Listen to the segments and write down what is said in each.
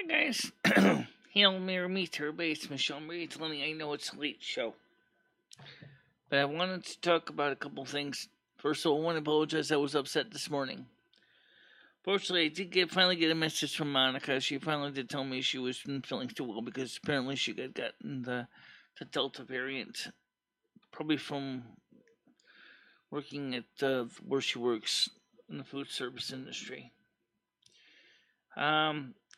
Hi guys. Hail Mary meet everybody. It's MicheleMarieDalene. I know it's a late show, but I wanted to talk about a couple things. First of all, I want to apologize. I was upset this morning. Fortunately, I did finally get a message from Monica. She finally did tell me she wasn't feeling too well because apparently she had gotten the Delta variant, probably from working at where she works in the food service industry.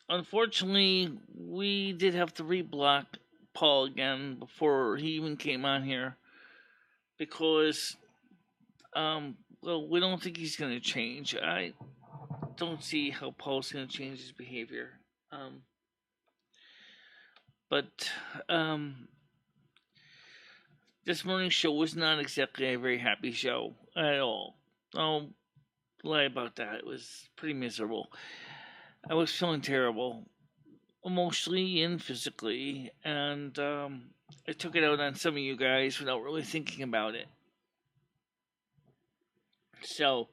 Unfortunately, we did have to reblock Paul again before he even came on here because, well, we don't think he's going to change. I don't see how Paul's going to change his behavior. But this morning's show was not exactly a very happy show at all. I'll lie about that. It was pretty miserable. I was feeling terrible, emotionally and physically, and I took it out on some of you guys without really thinking about it. So,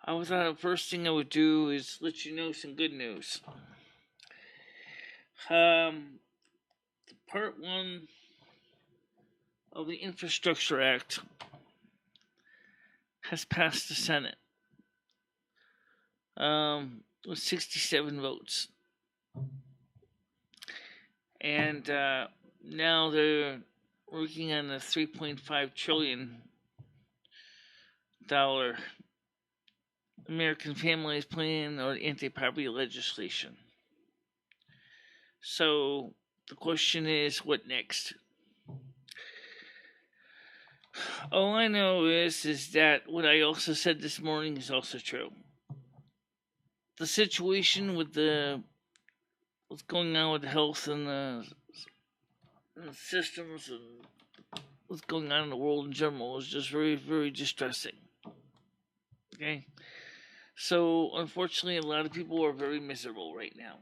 I thought the first thing I would do is let you know some good news. Part 1 of the Infrastructure Act has passed the Senate with 67 votes. And now they're working on a $3.5 trillion American Families Plan or anti-poverty legislation. So the question is, what next? All I know is that what I also said this morning is also true. The situation with what's going on with health and the systems and what's going on in the world in general is just very, very distressing. Okay? So, unfortunately, a lot of people are very miserable right now.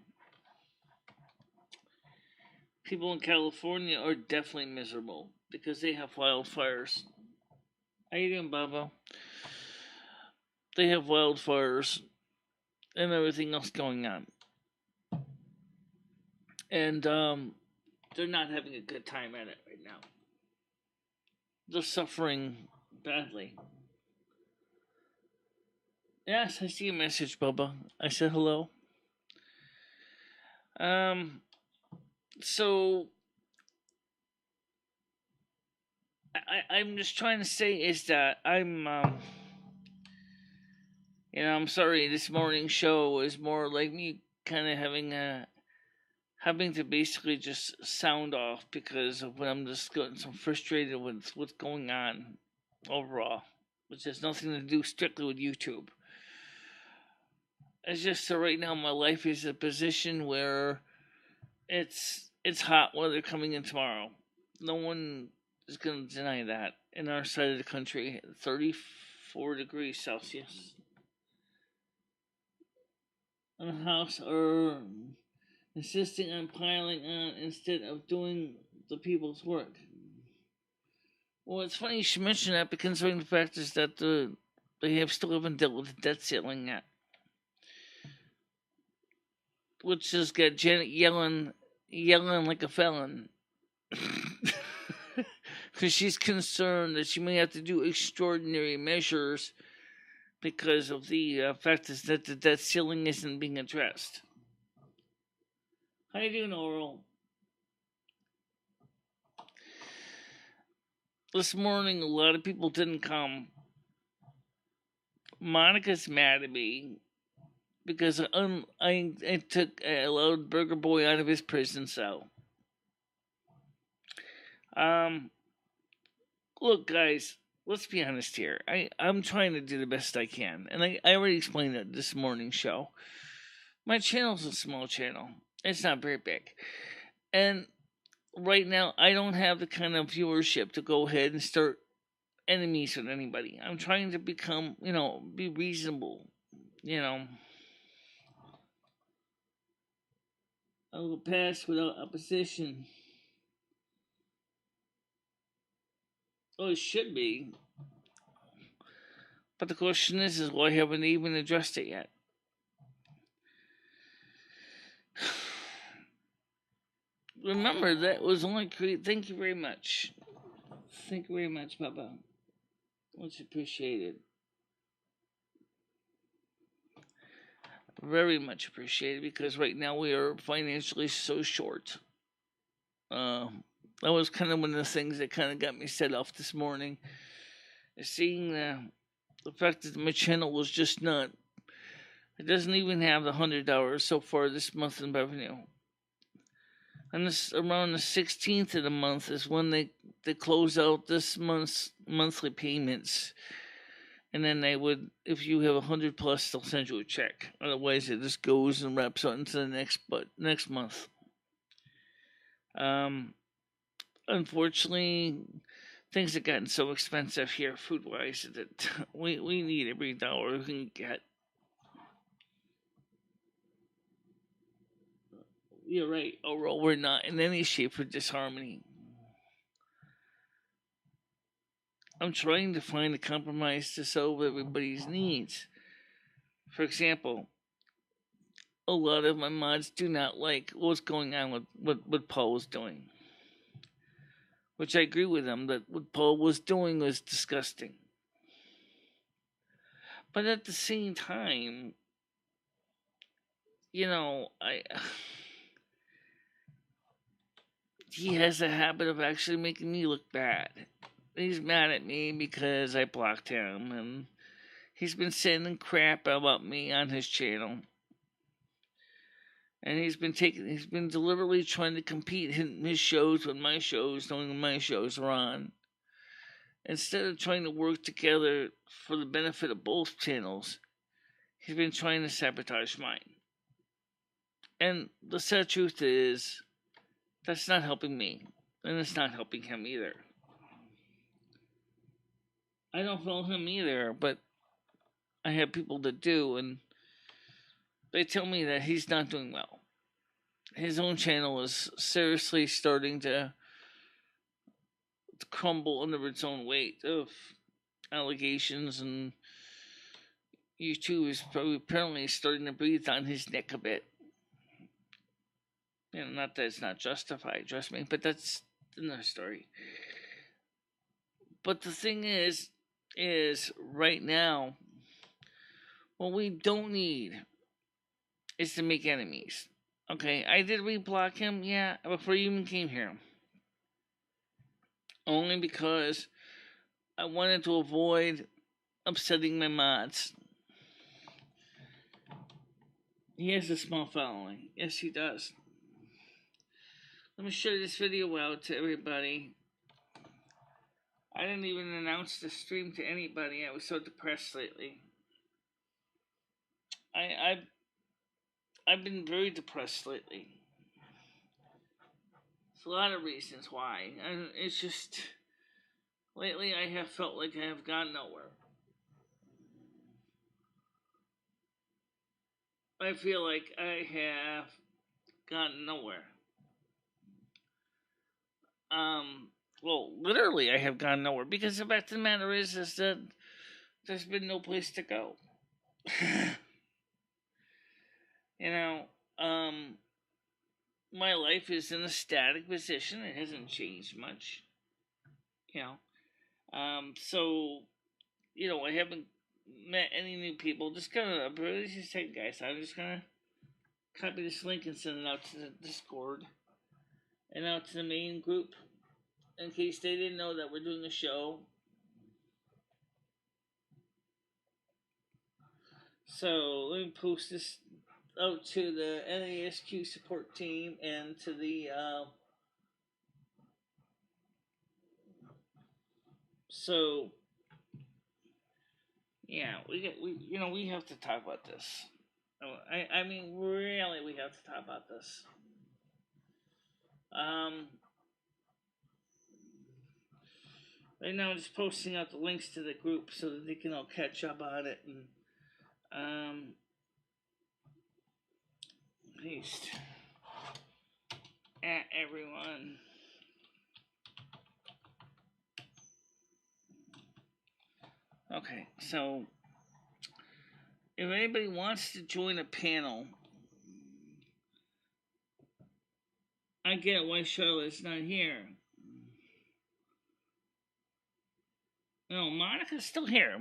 People in California are definitely miserable because they have wildfires. How you doing, Baba? They have wildfires and everything else going on. And they're not having a good time at it right now. They're suffering badly. Yes, I see a message, Bubba. I said hello. So I'm just trying to say is that I'm sorry. This morning show was more like me kind of having to basically just sound off because of when I'm just getting so frustrated with what's going on overall, which has nothing to do strictly with YouTube. It's just so right now my life is a position where it's hot weather coming in tomorrow. No one is going to deny that. In our side of the country, 34 degrees Celsius. And the house are insisting on piling on instead of doing the people's work. Well, it's funny you should mention that because considering the fact is that they still haven't dealt with the debt ceiling yet. Which has got Janet yelling like a felon. Because she's concerned that she may have to do extraordinary measures because of the fact is that the debt ceiling isn't being addressed. How you doing, Oral? This morning, a lot of people didn't come. Monica's mad at me because I allowed Burger Boy out of his prison cell. Look, guys, let's be honest here. I'm trying to do the best I can, and I already explained that this morning's show. My channel's a small channel. It's not very big. And right now, I don't have the kind of viewership to go ahead and start enemies with anybody. I'm trying to become, be reasonable, I will pass without opposition. Oh, it should be. But the question is why haven't they even addressed it yet? remember, that was only created. Thank you very much. Thank you very much, Papa. Much appreciated. Very much appreciated, because right now we are financially so short. That was kind of one of the things that kind of got me set off this morning. Seeing the fact that my channel was just not. It doesn't even have the $100 so far this month in revenue. And this around the 16th of the month is when they close out this month's monthly payments. And then they would, if you have 100 plus, they'll send you a check. Otherwise, it just goes and wraps out into the next month. Unfortunately, things have gotten so expensive here, food-wise, that we need every dollar we can get. You're right, Oro. We're not in any shape of disharmony. I'm trying to find a compromise to solve everybody's needs. For example, a lot of my mods do not like what's going on with what Paul was doing. Which I agree with them, that what Paul was doing was disgusting. But at the same time, he has a habit of actually making me look bad. He's mad at me because I blocked him, and he's been sending crap about me on his channel. And he's been deliberately trying to compete his shows with my shows, knowing my shows are on. Instead of trying to work together for the benefit of both channels, he's been trying to sabotage mine. And the sad truth is, that's not helping me, and it's not helping him either. I don't follow him either, but I have people that do, and they tell me that he's not doing well. His own channel is seriously starting to crumble under its own weight of allegations, and YouTube is apparently starting to breathe on his neck a bit. Not that it's not justified, trust me, but that's another story. But the thing is right now, what we don't need is to make enemies. Okay, I did reblock him, yeah, before he even came here. Only because I wanted to avoid upsetting my mods. He has a small following. Yes, he does. Let me share this video out to everybody. I didn't even announce the stream to anybody. I was so depressed lately. I've been very depressed lately. There's a lot of reasons why. And it's just, lately I have felt like I have gone nowhere. I feel like I have gotten nowhere. Well, literally I have gone nowhere, because the fact of the matter is that there's been no place to go. My life is in a static position. It hasn't changed much. So, I haven't met any new people. Just gonna, just say, guys, I'm just gonna copy this link and send it out to the Discord and out to the main group, in case they didn't know that we're doing a show. So let me post this out to the NASQ support team and to the so yeah, we have to talk about this. I mean, really, we have to talk about this. Right now I'm just posting out the links to the group so that they can all catch up on it, and paste at everyone. Okay, so if anybody wants to join a panel I get why Charlotte's not here. No, Monica's still here.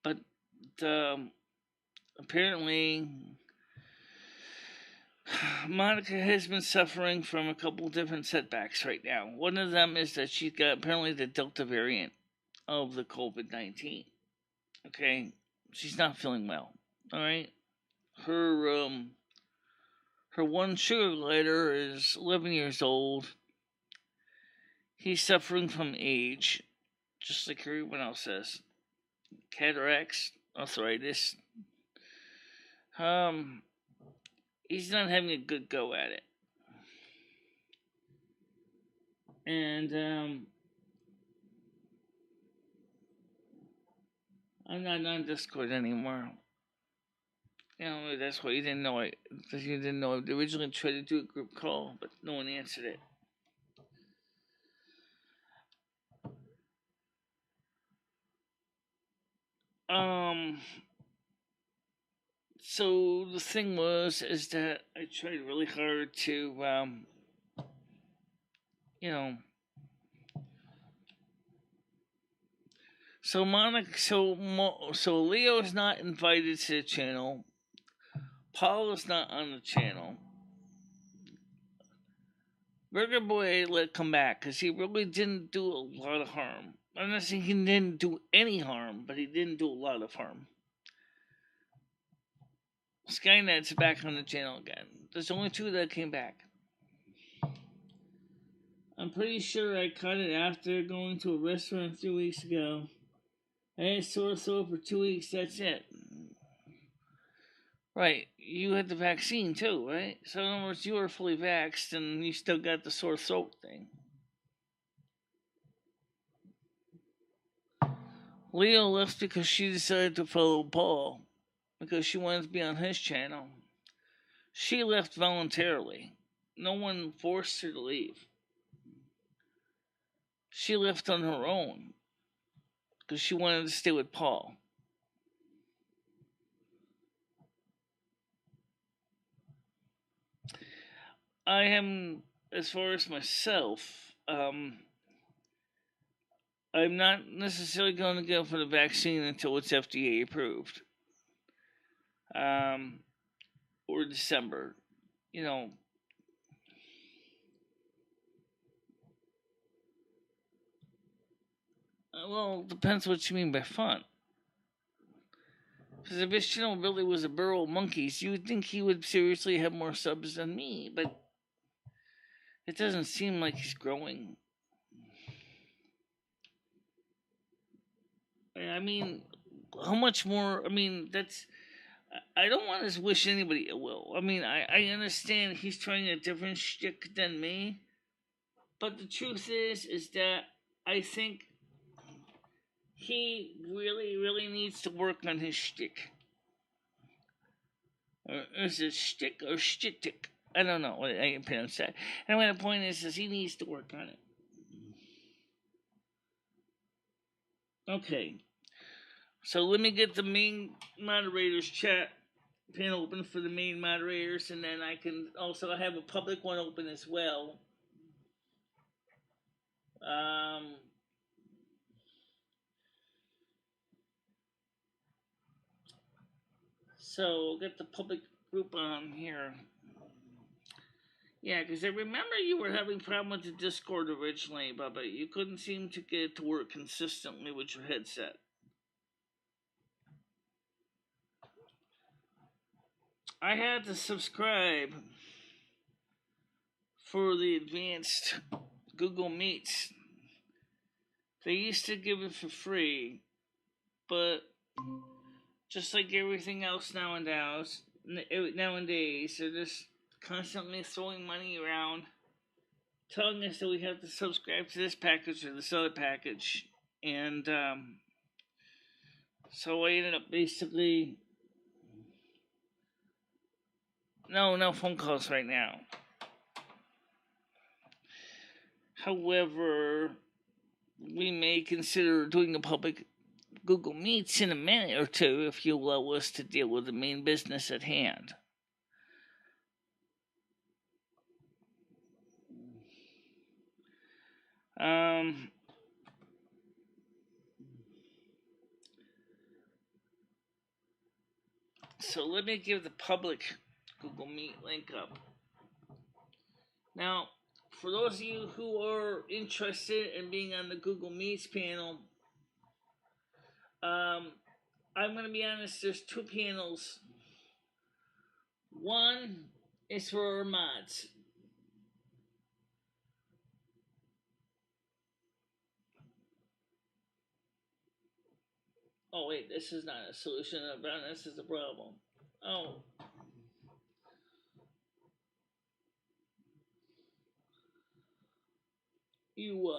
But apparently, Monica has been suffering from a couple different setbacks right now. One of them is that she's got apparently the Delta variant of the COVID-19. Okay, she's not feeling well. All right, her one sugar glider is 11 years old. He's suffering from age, just like everyone else says. Cataracts, arthritis. He's not having a good go at it. And I'm not on Discord anymore. You know, that's why you didn't know I originally tried to do a group call, but no one answered it. So the thing is that I tried really hard to, So Leo's not invited to the channel. Paul is not on the channel. Burger Boy let come back because he really didn't do a lot of harm. I'm not saying he didn't do any harm, but he didn't do a lot of harm. Skynet's back on the channel again. There's only 2 that came back. I'm pretty sure I caught it after going to a restaurant 3 weeks ago. I had sore throat for 2 weeks, that's it. Right, you had the vaccine too, right? So in other words, you were fully vaxxed and you still got the sore throat thing. Leo left because she decided to follow Paul, because she wanted to be on his channel. She left voluntarily. No one forced her to leave. She left on her own because she wanted to stay with Paul. I am, as far as myself, I'm not necessarily going to go for the vaccine until it's FDA approved. Or December. You know, well, depends what you mean by fun. Because if his channel really was a barrel of monkeys, you would think he would seriously have more subs than me, but it doesn't seem like he's growing. I mean, how much more? I mean, I don't want to wish anybody ill will. I mean, I understand he's trying a different shtick than me, but the truth is that I think he really, really needs to work on his shtick. Or is it shtick or shtick? I don't know what I can pronounce that. Anyway, the point is he needs to work on it. Okay. So let me get the main moderators chat panel open for the main moderators, and then I can also have a public one open as well. So we'll get the public group on here. Yeah, because I remember you were having problems with the Discord originally, Bubba. You couldn't seem to get it to work consistently with your headset. I had to subscribe for the advanced Google Meets. They used to give it for free, but just like everything else nowadays, they're just constantly throwing money around, telling us that we have to subscribe to this package or this other package, and so I ended up basically no phone calls right now. However, we may consider doing a public Google Meets in a minute or two if you allow us to deal with the main business at hand. So let me give the public Google Meet link up. Now, for those of you who are interested in being on the Google Meets panel, I'm going to be honest, there's two panels. One is for our mods. Oh wait, this is not a solution, this is a problem. Oh. You,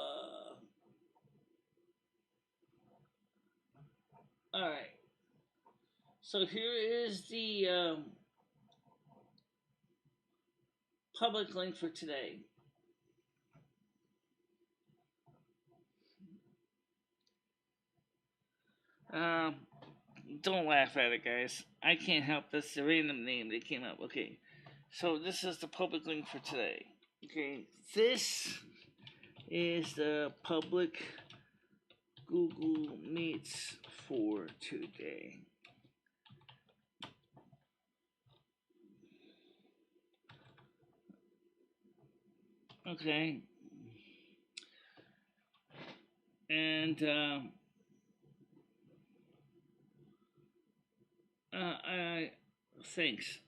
alright. So here is the, public link for today. Don't laugh at it, guys. I can't help this. The random name that came up. Okay. So this is the public link for today. Okay. This is the public Google Meets for today. Okay. And thanks.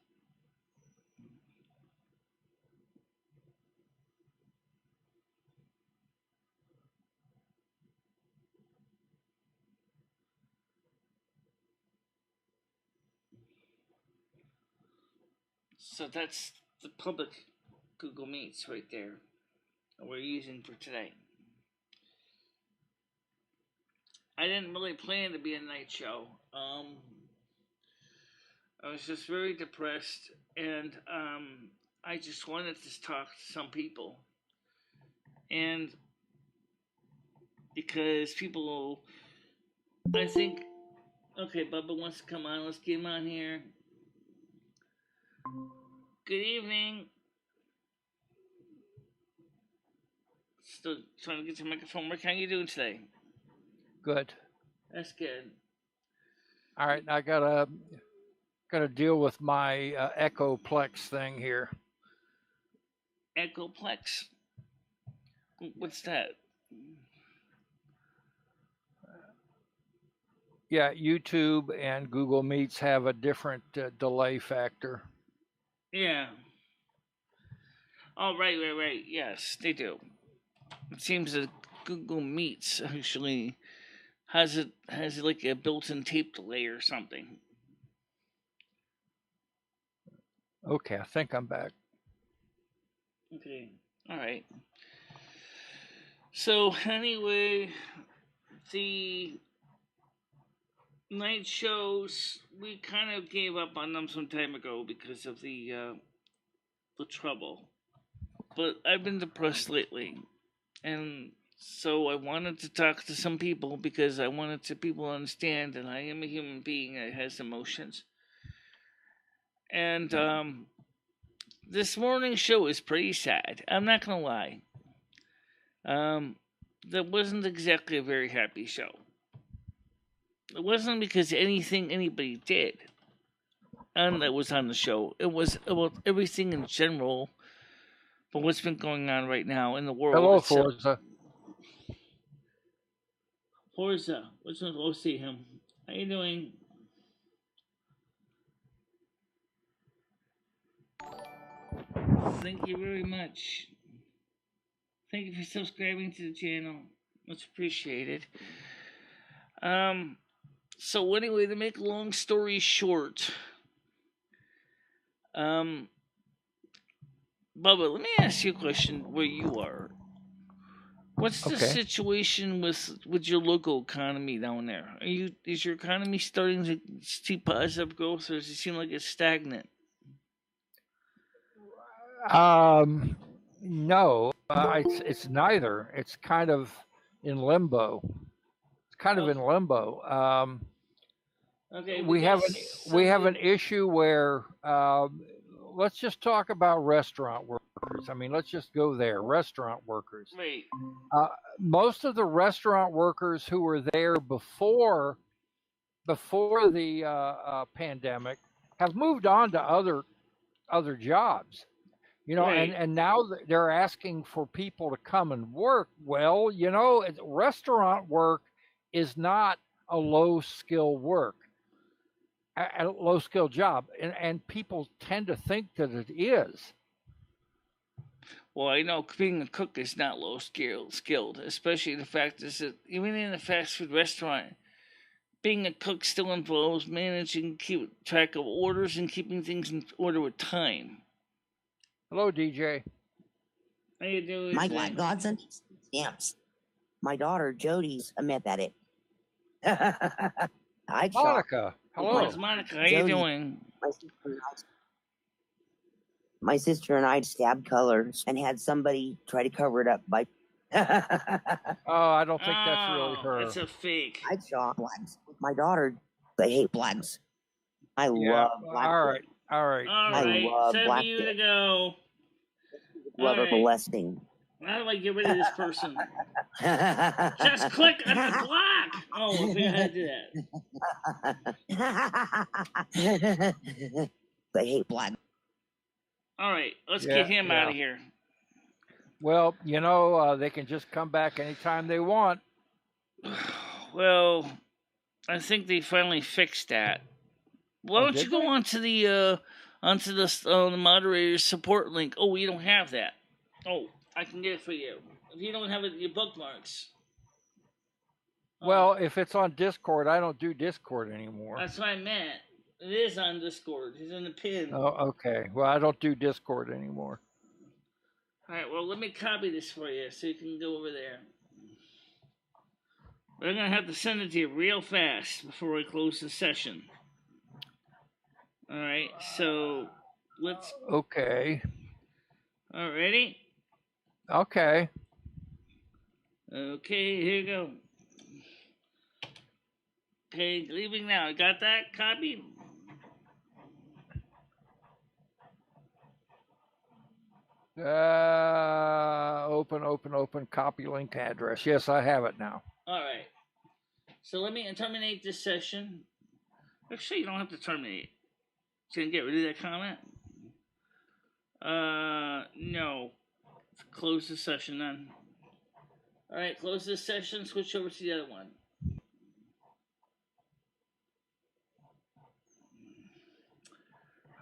So that's the public Google Meets right there that we're using for today. I didn't really plan to be a night show. I was just very depressed, and I just wanted to talk to some people. And because people, I think, okay, Bubba wants to come on. Let's get him on here. Good evening. Still trying to get your microphone working. How you doing today? Good. That's good. All right, I gotta deal with my Echoplex thing here. Echoplex? What's that? Yeah, YouTube and Google Meets have a different delay factor. Yeah. Oh, right. Yes, they do. It seems that Google Meets actually has like a built-in tape delay or something. Okay, I think I'm back. Okay. All right. So anyway, the night shows, we kind of gave up on them some time ago because of the trouble. But I've been depressed lately, and so I wanted to talk to some people because I wanted to people to understand that I am a human being that has emotions. And this morning's show is pretty sad. I'm not gonna lie. That wasn't exactly a very happy show. It wasn't because anything anybody did and that was on the show. It was about everything in general, but what's been going on right now in the world. Hello, Forza. Forza, let's go see him. How you doing? Thank you very much. Thank you for subscribing to the channel. Much appreciated. So anyway, to make a long story short, Bubba, let me ask you a question where you are. What's the situation with your local economy down there? Is your economy starting to see positive growth, or does it seem like it's stagnant? No, it's neither. It's kind of in limbo. It's kind of in limbo. Okay, we have an issue where let's just talk about restaurant workers. I mean, let's just go there. Restaurant workers. Right. Most of the restaurant workers who were there before the pandemic have moved on to other jobs. You know, Right. and now they're asking for people to come and work. Well, you know, restaurant work is not a low skill work, a low skill job, and people tend to think that it is. Well, I know being a cook is not low skilled, especially the fact is that even in a fast food restaurant, being a cook still involves managing keep track of orders and keeping things in order with time. Hello, DJ. How you doing? My black godson stamps. My daughter Jody's a meth addict. I'd shot Monica. Hello. Yes, Monica. How you Jody. doing? my sister and I stabbed colors and had somebody try to cover it up by. Oh, I don't think that's really her. It's a fake. I'd shot blacks. My daughter, they hate blacks. I Yeah. love black. All right. All right. All I right, love send black you to dick. go. Love her All right. molesting. How do I get rid of this person? Just click on the block. Oh, I think I had to do that. They hate black. All right, let's Yeah, get him yeah. out of here. Well, you know, they can just come back anytime they want. Well, I think they finally fixed that. Why Oh, don't you did go they? onto the moderator's support link? Oh, you don't have that. Oh, I can get it for you. If you don't have it in your bookmarks. Well, if it's on Discord, I don't do Discord anymore. That's what I meant. It is on Discord. It's in the pin. Oh, okay. Well, I don't do Discord anymore. All right, well, let me copy this for you so you can go over there. We're going to have to send it to you real fast before we close the session. All right, so let's. Okay. All ready? Okay. Okay, here you go. Okay, leaving now. Got that copy? Open, copy link address. Yes, I have it now. All right. So let me terminate this session. Actually, you don't have to terminate. Can you get rid of that comment? No. Close the session then. All right, close this session. Switch over to the other one.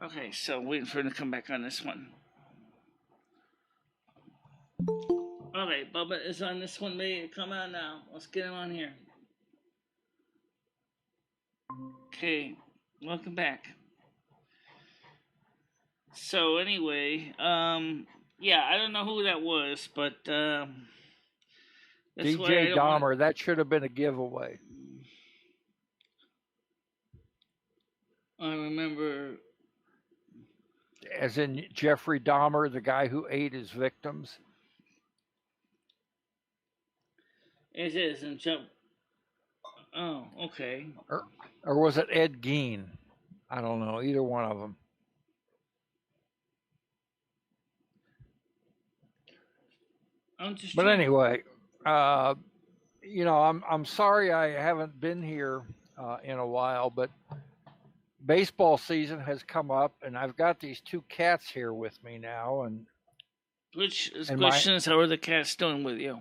Okay, so waiting for him to come back on this one. Okay, Bubba is on this one. Ready to come out now. Let's get him on here. Okay, welcome back. So anyway, yeah, I don't know who that was, but that's why I DJ don't want- Dahmer. That should have been a giveaway. I remember. As in Jeffrey Dahmer, the guy who ate his victims. It is and jump. Oh, okay. Or was it Ed Gein? I don't know. Either one of them. But anyway, you know, I'm sorry I haven't been here in a while, but baseball season has come up, and I've got these two cats here with me now, and question is, how are the cats doing with you?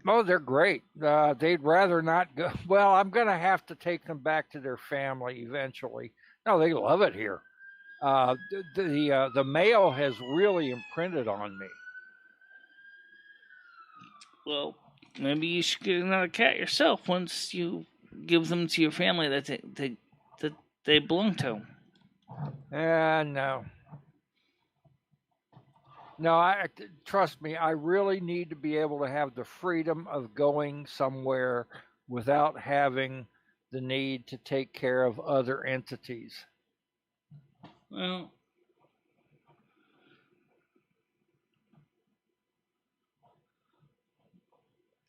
Oh, they're great. They'd rather not go. Well, I'm going to have to take them back to their family eventually. No, they love it here. The mail has really imprinted on me. Well, maybe you should get another cat yourself once you give them to your family that they belong to. No. No, trust me, I really need to be able to have the freedom of going somewhere without having the need to take care of other entities. Well,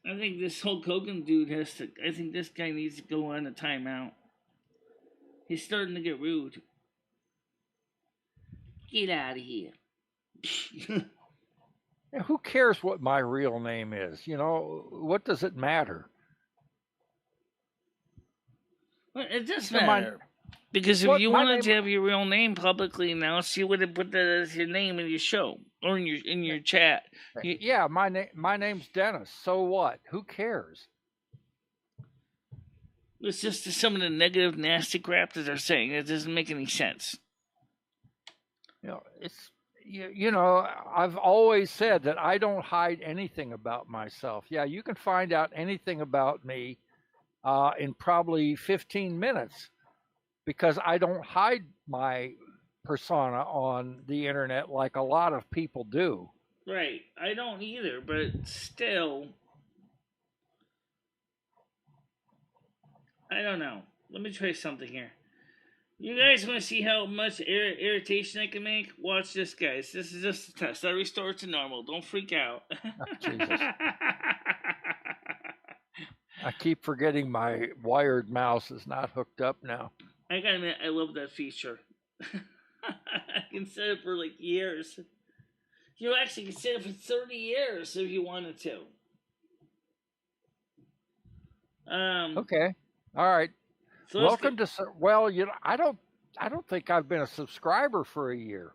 I think this Hulk Hogan dude has to. I think this guy needs to go on a timeout. He's starting to get rude. Get out of here. Yeah, who cares what my real name is? You know, what does it matter? Well, it does So my- matter. Because if What, you my wanted name- to have your real name publicly announced, you would have put that as your name in your show or in your chat. Yeah, my name's Dennis. So what? Who cares? It's just some of the negative, nasty crap that they're saying. It doesn't make any sense. You know, it's you know, I've always said that I don't hide anything about myself. Yeah, you can find out anything about me in probably 15 minutes because I don't hide my persona on the internet like a lot of people do. Right. I don't either, but still, I don't know. Let me try something here. You guys want to see how much irritation I can make? Watch this, guys. This is just a test. I restore it to normal. Don't freak out. Oh, Jesus. I keep forgetting my wired mouse is not hooked up now. I gotta admit, I love that feature. I can set it for like years. You actually can set it for 30 years if you wanted to. Okay. All right. So Welcome to. Well, you know, I don't think I've been a subscriber for a year.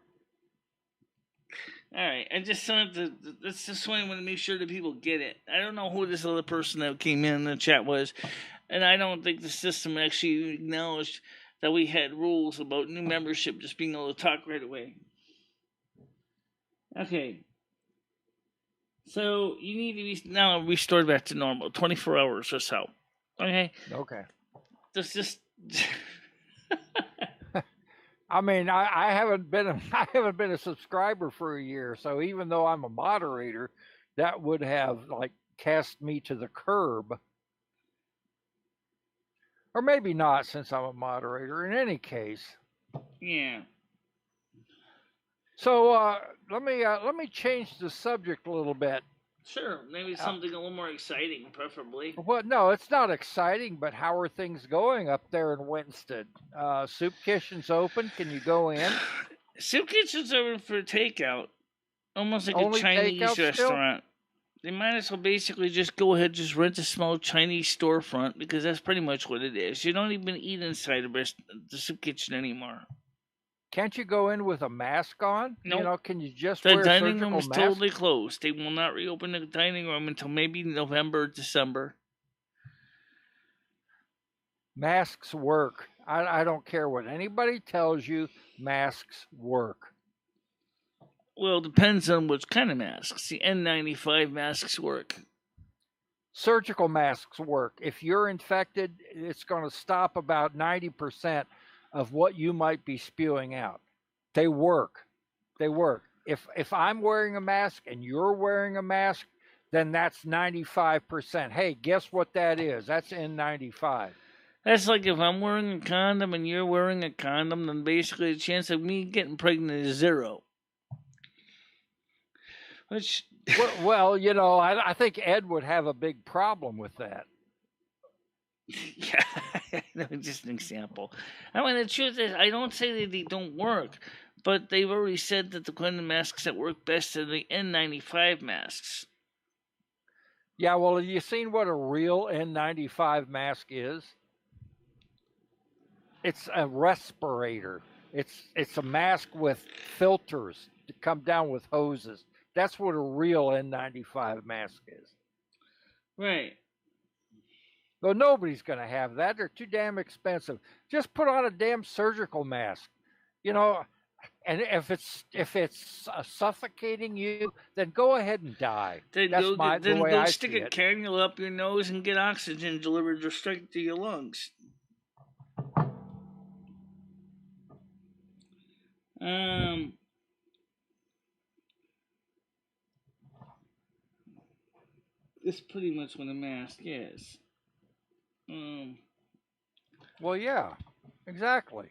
All right, I just wanted to. That's just why I want to make sure that people get it. I don't know who this other person that came in the chat was, and I don't think the system actually acknowledged that we had rules about new membership just being able to talk right away. Okay. So you need to be now restored back to normal, 24 hours or so. Okay. Okay. That's just. I mean, I haven't been a subscriber for a year, so even though I'm a moderator, that would have like cast me to the curb. Or maybe not, since I'm a moderator. In any case. Yeah. So let me change the subject a little bit. Sure, maybe something a little more exciting, preferably. Well, no, it's not exciting, but how are things going up there in Winston? Soup Kitchen's open. Can you go in? Soup Kitchen's open for takeout, almost like Only a Chinese takeout restaurant. They might as well basically just go ahead, just rent a small Chinese storefront because that's pretty much what it is. You don't even eat inside the Soup Kitchen anymore. Can't you go in with a mask on? Nope. You know, can you just The wear a dining surgical room is mask? totally closed. They will not reopen the dining room until maybe November or December. Masks work. I don't care what anybody tells you. Masks work. Well, it depends on which kind of masks. The N95 masks work. Surgical masks work. If you're infected, it's going to stop about 90% of what you might be spewing out. They work. They work. If I'm wearing a mask and you're wearing a mask, then that's 95%. Hey, guess what that is? That's N95. That's like if I'm wearing a condom and you're wearing a condom, then basically the chance of me getting pregnant is 0. Which... well, you know, I think Ed would have a big problem with that. Yeah, just an example. I mean, the truth is, I don't say that they don't work, but they've already said that the kind of masks that work best are the N95 masks. Yeah, well, have you seen what a real N95 mask is? It's a respirator. It's a mask with filters to come down with hoses. That's what a real N95 mask is. Right. Though nobody's going to have that. They're too damn expensive. Just put on a damn surgical mask. You know, and if it's suffocating you, then go ahead and die. Then That's the way I stick see a it. cannula up your nose and get oxygen delivered straight to your lungs. That's pretty much what a mask is. Well, yeah, exactly.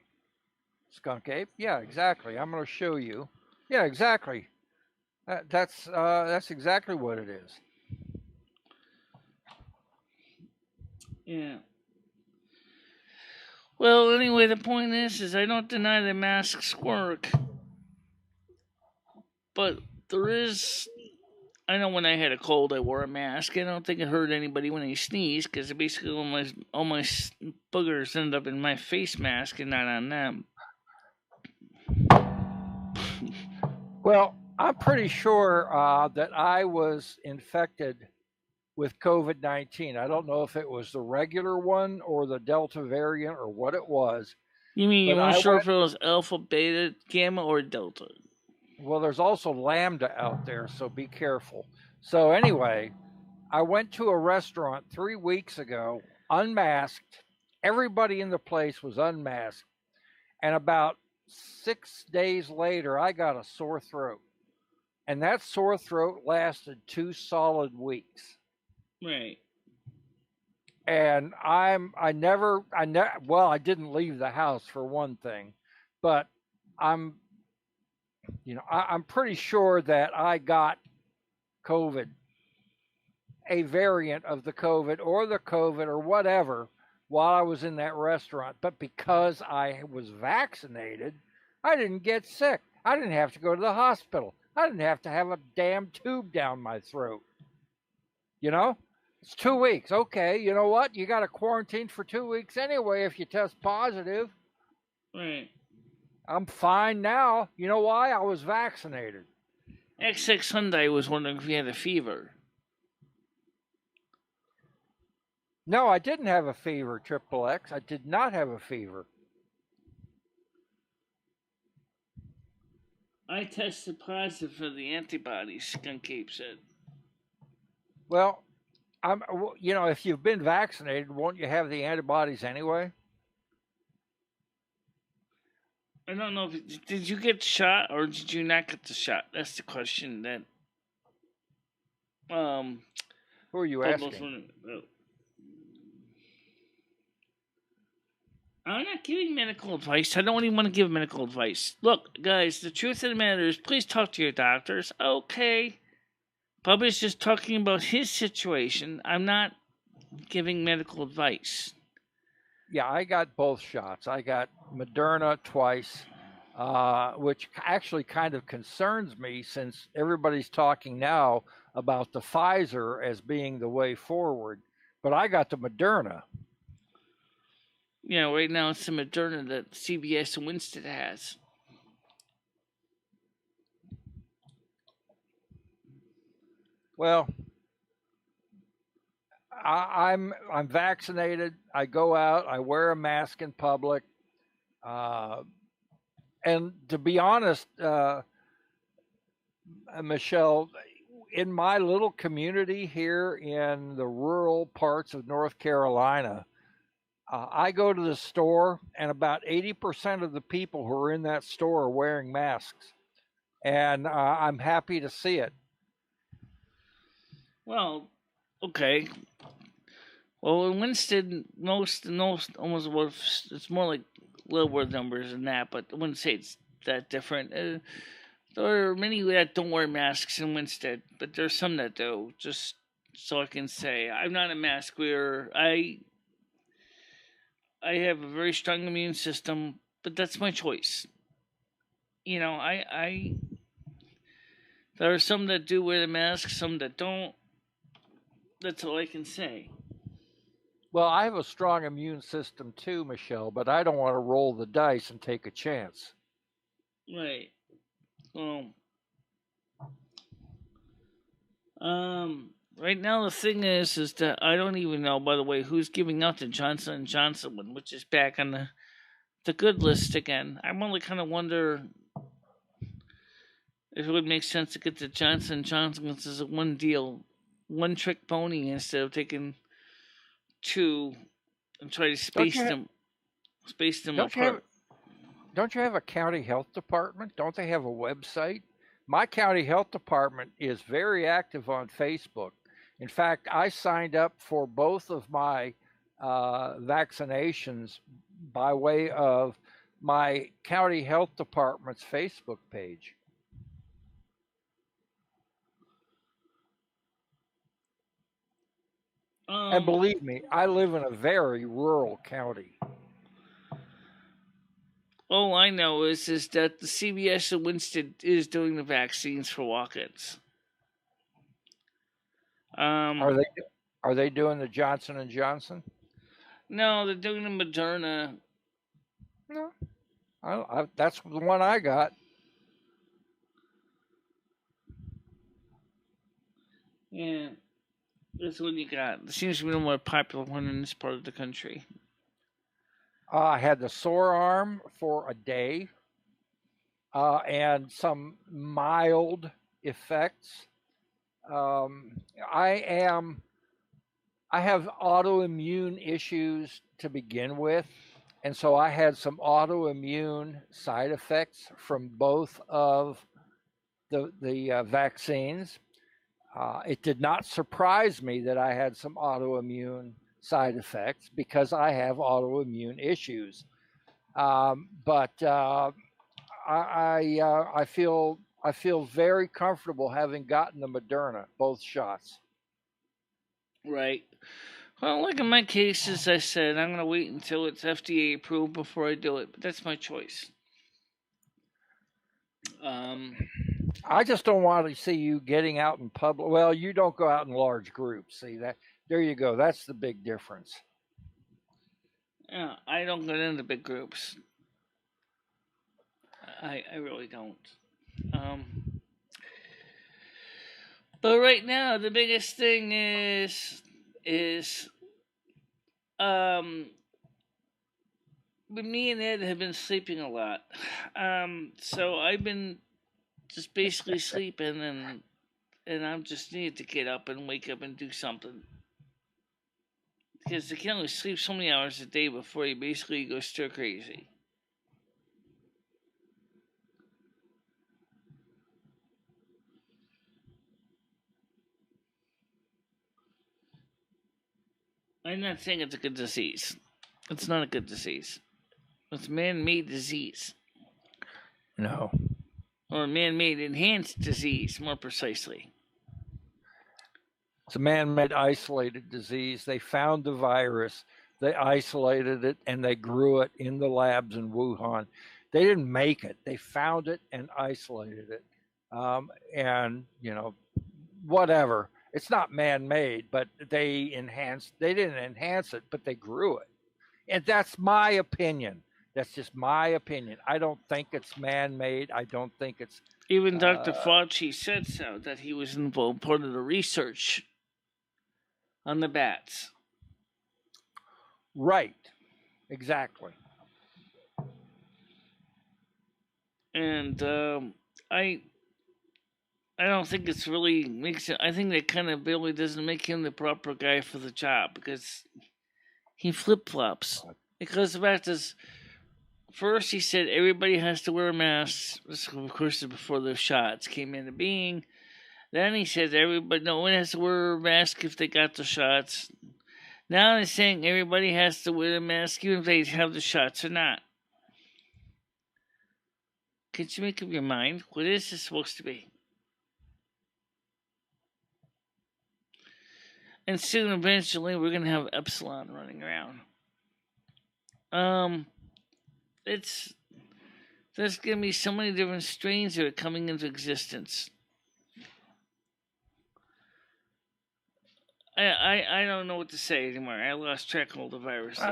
Skunk Ape. Yeah, exactly. I'm going to show you. Yeah, exactly. That's exactly what it is. Yeah. Well, anyway, the point is I don't deny that masks work. But there is. I know when I had a cold, I wore a mask. I don't think it hurt anybody when I sneezed because basically all my boogers ended up in my face mask and not on them. Well, I'm pretty sure that I was infected with COVID-19. I don't know if it was the regular one or the Delta variant or what it was. You mean you weren't sure if it was Alpha, Beta, Gamma, or Delta? Well, there's also Lambda out there, so be careful. So anyway, I went to a restaurant 3 weeks ago, unmasked. Everybody in the place was unmasked. And about 6 days later, I got a sore throat. And that sore throat lasted 2 solid weeks. Right. And I didn't leave the house for one thing, but I'm pretty sure that I got COVID, a variant of the COVID or whatever, while I was in that restaurant. But because I was vaccinated, I didn't get sick. I didn't have to go to the hospital. I didn't have to have a damn tube down my throat. It's 2 weeks. Okay, you know what? You got to quarantine for 2 weeks anyway if you test positive. Right. I'm fine now. You know why? I was vaccinated. XX Hyundai was wondering if you had a fever. No, I didn't have a fever, Triple X. I did not have a fever. I tested positive for the antibodies, Skunk Ape said. Well, if you've been vaccinated, won't you have the antibodies anyway? I don't know did you get shot or did you not get the shot? That's the question that who are you asking? I'm not giving medical advice. I don't even want to give medical advice. Look, guys, the truth of the matter is, please talk to your doctors. Okay. Bubba's just talking about his situation. I'm not giving medical advice. Yeah, I got both shots. I got Moderna twice, which actually kind of concerns me since everybody's talking now about the Pfizer as being the way forward. But I got the Moderna. Yeah, right now it's the Moderna that CBS and Winston has. Well, I'm vaccinated. I go out. I wear a mask in public. And to be honest, Michelle, in my little community here in the rural parts of North Carolina, I go to the store, and about 80% of the people who are in that store are wearing masks. And I'm happy to see it. Well, okay. Well, in Winston, almost it's more like lower numbers than that, but I wouldn't say it's that different. There are many that don't wear masks in Winston, but there's some that do. Just so I can say, I'm not a mask wearer. I have a very strong immune system, but that's my choice. I there are some that do wear the mask, some that don't. That's all I can say. Well, I have a strong immune system too, Michelle, but I don't want to roll the dice and take a chance. Right. Well, right now the thing is that I don't even know, by the way, who's giving out the Johnson & Johnson one, which is back on the good list again. I'm only kind of wonder if it would make sense to get the Johnson & Johnson as a one deal, one trick pony instead of taking two and try to space them apart. Don't you have a county health department? Don't they have a website? My county health department is very active on Facebook. In fact, I signed up for both of my vaccinations by way of my county health department's Facebook page. And believe me, I live in a very rural county. All I know is that the CVS in Winston is doing the vaccines for walk-ins. Are they doing the Johnson and Johnson? No, they're doing the Moderna. No, that's the one I got. Yeah, that's what you got. It seems to be the more popular one in this part of the country. I had the sore arm for a day and some mild effects. I have autoimmune issues to begin with, and so I had some autoimmune side effects from both of the vaccines. It did not surprise me that I had some autoimmune side effects because I have autoimmune issues. But I feel very comfortable having gotten the Moderna, both shots. Right. Well, like in my case, as I said, I'm going to wait until it's FDA approved before I do it, but that's my choice. I just don't want to see you getting out in public. Well, you don't go out in large groups. See that? There you go. That's the big difference. Yeah, I don't get into big groups. I really don't. But right now, the biggest thing is me and Ed have been sleeping a lot. So I've been just basically sleeping, and I'm just needed to get up and wake up and do something. Because you can only sleep so many hours a day before you basically go stir crazy. I'm not saying it's a good disease. It's not a good disease. It's a man-made disease. No. Or man-made enhanced disease, more precisely. It's a man-made isolated disease. They found the virus, they isolated it, and they grew it in the labs in Wuhan. They didn't make it. They found it and isolated it. And, whatever. It's not man-made, but they didn't enhance it, but they grew it. And that's my opinion. That's just my opinion. I don't think it's man-made. I don't think it's... Even Dr. Fauci said so, that he was involved part of the research on the bats. Right. Exactly. And I don't think it's really makes it. I think that kind of really doesn't make him the proper guy for the job, because he flip-flops. Because the fact is, first he said everybody has to wear masks. This, of course, before those shots came into being. Then he said no one has to wear a mask if they got the shots. Now they're saying everybody has to wear a mask even if they have the shots or not. Could you make up your mind? What is this supposed to be? And soon, eventually, we're gonna have Epsilon running around. There's gonna be so many different strains that are coming into existence. I don't know what to say anymore. I lost track of all the viruses.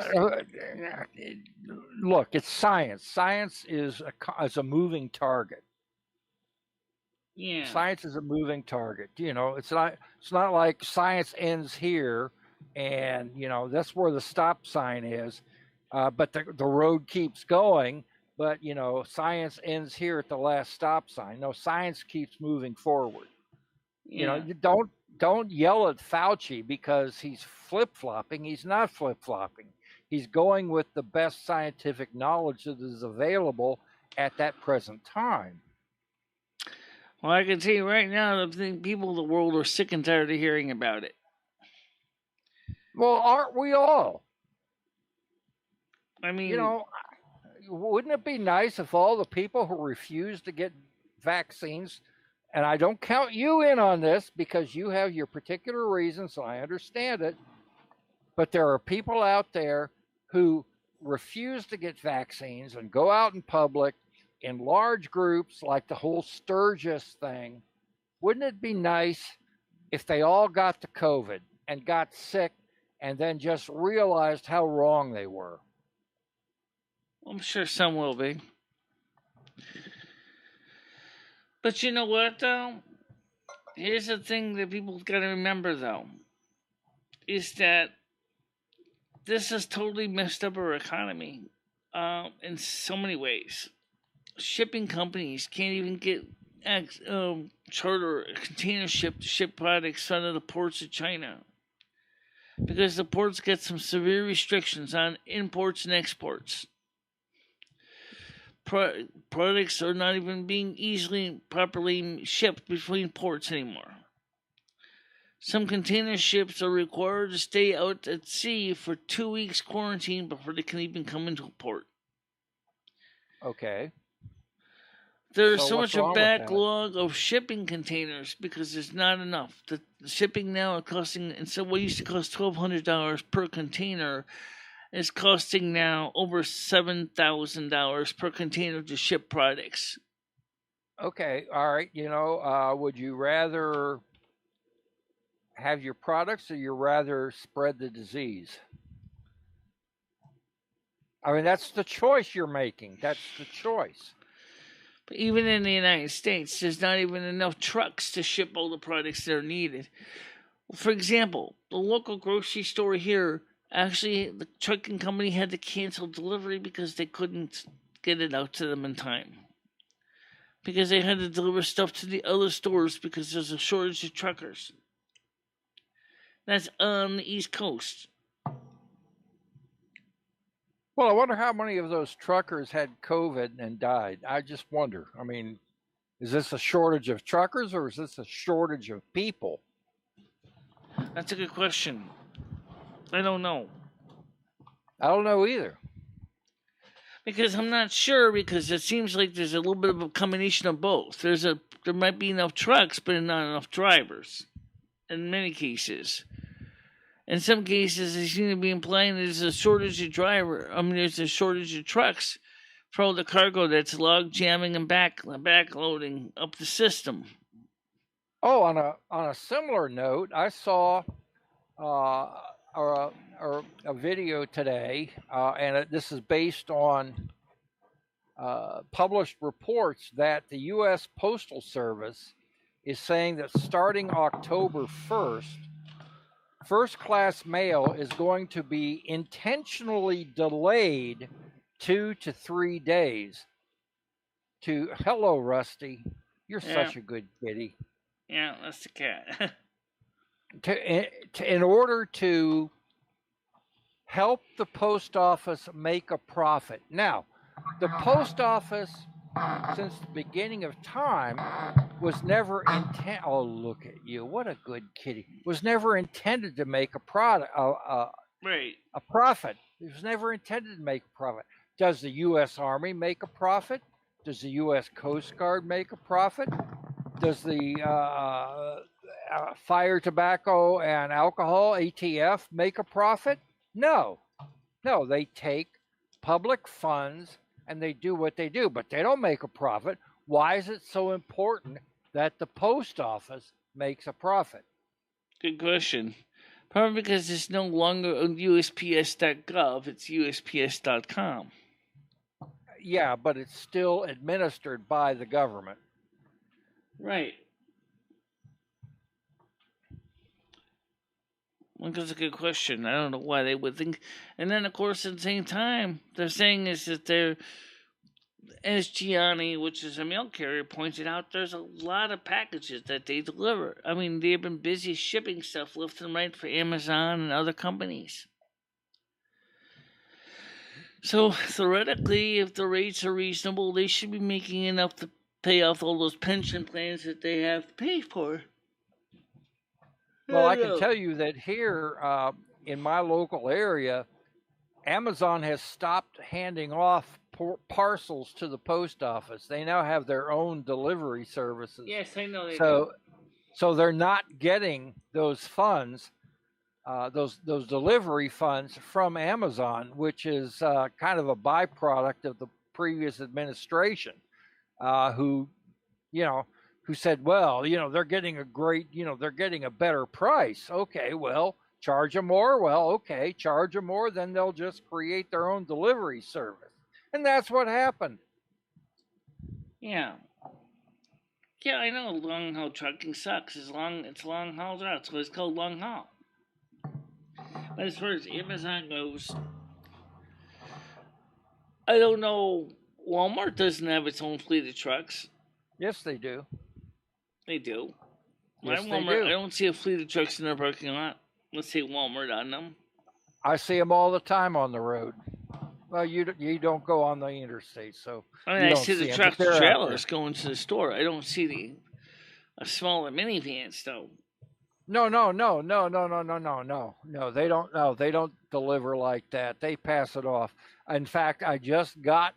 Look, it's science. Science is a moving target. Yeah. Science is a moving target. It's not like science ends here, and that's where the stop sign is. But the road keeps going. But science ends here at the last stop sign. No, science keeps moving forward. Yeah. You don't yell at Fauci because he's flip-flopping. He's not flip-flopping. He's going with the best scientific knowledge that is available at that present time. Well, I can tell you right now, the people of the world are sick and tired of hearing about it. Well, aren't we all? I mean, wouldn't it be nice if all the people who refuse to get vaccines, and I don't count you in on this because you have your particular reasons, so I understand it, but there are people out there who refuse to get vaccines and go out in public in large groups like the whole Sturgis thing, wouldn't it be nice if they all got the COVID and got sick and then just realized how wrong they were? I'm sure some will be. But you know what, though? Here's the thing that people got to remember, though, is that this has totally messed up our economy in so many ways. Shipping companies can't even get charter a container ship to ship products out of the ports of China because the ports get some severe restrictions on imports and exports. Products are not even being easily properly shipped between ports anymore. Some container ships are required to stay out at sea for 2 weeks quarantine before they can even come into a port. Okay. There's so much a backlog of shipping containers because there's not enough. The shipping now is costing, instead of what used to cost $1,200 per container, is costing now over $7,000 per container to ship products. Okay, all right. Would you rather have your products or you rather spread the disease? I mean, that's the choice you're making. That's the choice. But even in the United States, there's not even enough trucks to ship all the products that are needed. For example, the local grocery store here, actually, the trucking company had to cancel delivery because they couldn't get it out to them in time. Because they had to deliver stuff to the other stores because there's a shortage of truckers. That's on the East Coast. Well, I wonder how many of those truckers had COVID and died. I just wonder. I mean, is this a shortage of truckers or is this a shortage of people? That's a good question. I don't know. I don't know either. Because I'm not sure, because it seems like there's a little bit of a combination of both. There might be enough trucks, but not enough drivers. In many cases. In some cases, they seem to be implying there's a shortage of there's a shortage of trucks for all the cargo that's log jamming and backloading up the system. Oh, on a similar note, I saw a video today, and this is based on published reports that the U.S. Postal Service is saying that starting October 1st, first-class mail is going to be intentionally delayed 2 to 3 days. Hello, Rusty. You're such a good kitty. Yeah, that's the cat. In order to help the post office make a profit. Now, the post office, since the beginning of time, was never intended. Oh, look at you! What a good kitty! Was never intended to make a product. Right. A profit. It was never intended to make a profit. Does the U.S. Army make a profit? Does the U.S. Coast Guard make a profit? Does the Fire, Tobacco, and Alcohol (ATF) make a profit? No. They take public funds and they do what they do, but they don't make a profit. Why is it so important that the post office makes a profit? Good question. Probably because it's no longer on USPS.gov, it's USPS.com. Yeah, but it's still administered by the government. Right. Well, that's a good question. I don't know why they would think. And then, of course, at the same time, they're saying is that they're, as Gianni, which is a mail carrier, pointed out, there's a lot of packages that they deliver. I mean, they've been busy shipping stuff left and right for Amazon and other companies. So, theoretically, if the rates are reasonable, they should be making enough to pay off all those pension plans that they have to pay for. Well, I can tell you that here in my local area, Amazon has stopped handing off parcels to the post office. They now have their own delivery services. Yes, I know they do. So they're not getting those funds those delivery funds from Amazon, which is kind of a byproduct of the previous administration, who said, well, they're getting they're getting a better price. Okay, well, charge them more. Well, okay, charge them more, then they'll just create their own delivery service. And that's what happened. Yeah. Yeah, I know long haul trucking sucks. It's long haul routes, so it's called long haul. But as far as Amazon goes, I don't know. Walmart doesn't have its own fleet of trucks. Yes, they do. They do. Yes, Walmart, they do. I don't see a fleet of trucks in their parking lot. Let's say Walmart on them. I see them all the time on the road. Well, you don't go on the interstate, so I see the tractor trailers going to the store. I don't see a smaller minivans though. No. They don't. No, they don't deliver like that. They pass it off. In fact, I just got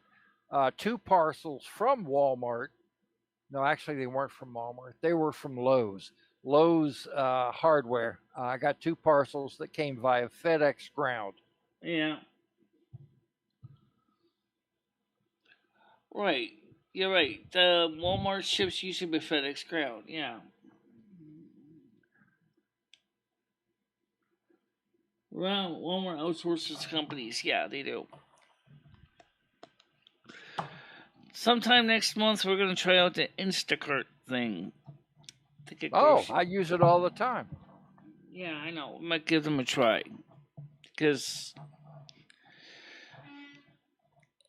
2 parcels from Walmart. No, actually, they weren't from Walmart. They were from Lowe's. Lowe's Hardware. I got 2 parcels that came via FedEx ground. Yeah. Right. You're right. The Walmart ships usually by FedEx ground. Yeah. Well, Walmart outsources to companies. Yeah, they do. Sometime next month, we're going to try out the Instacart thing. I use it all the time. Yeah, I know. We might give them a try. Because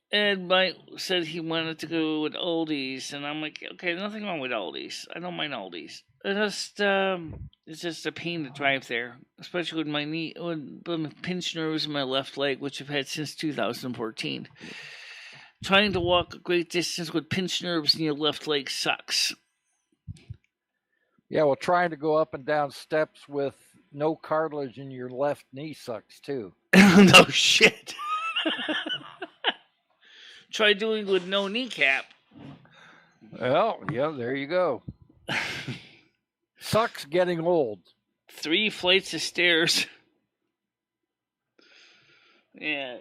Ed said he wanted to go with Aldi's, and I'm like, okay, nothing wrong with Aldi's. I don't mind Aldi's. It's just a pain to drive there, especially with my knee, with my pinched nerves in my left leg, which I've had since 2014. Trying to walk a great distance with pinched nerves in your left leg sucks. Yeah, well, trying to go up and down steps with no cartilage in your left knee sucks too. No shit. Try doing with no kneecap. Well, yeah, there you go. Sucks getting old. 3 flights of stairs. Yeah.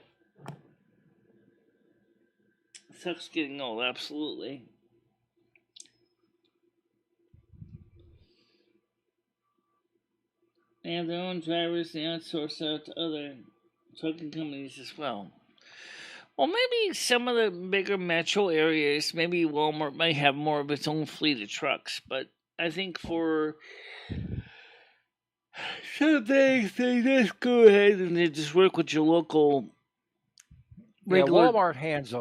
Sucks getting old, absolutely. They have their own drivers, they outsource out to other trucking companies as well. Well, maybe some of the bigger metro areas, maybe Walmart might have more of its own fleet of trucks, but I think for some things, they just go ahead and they just work with your local regular... Yeah, Walmart hands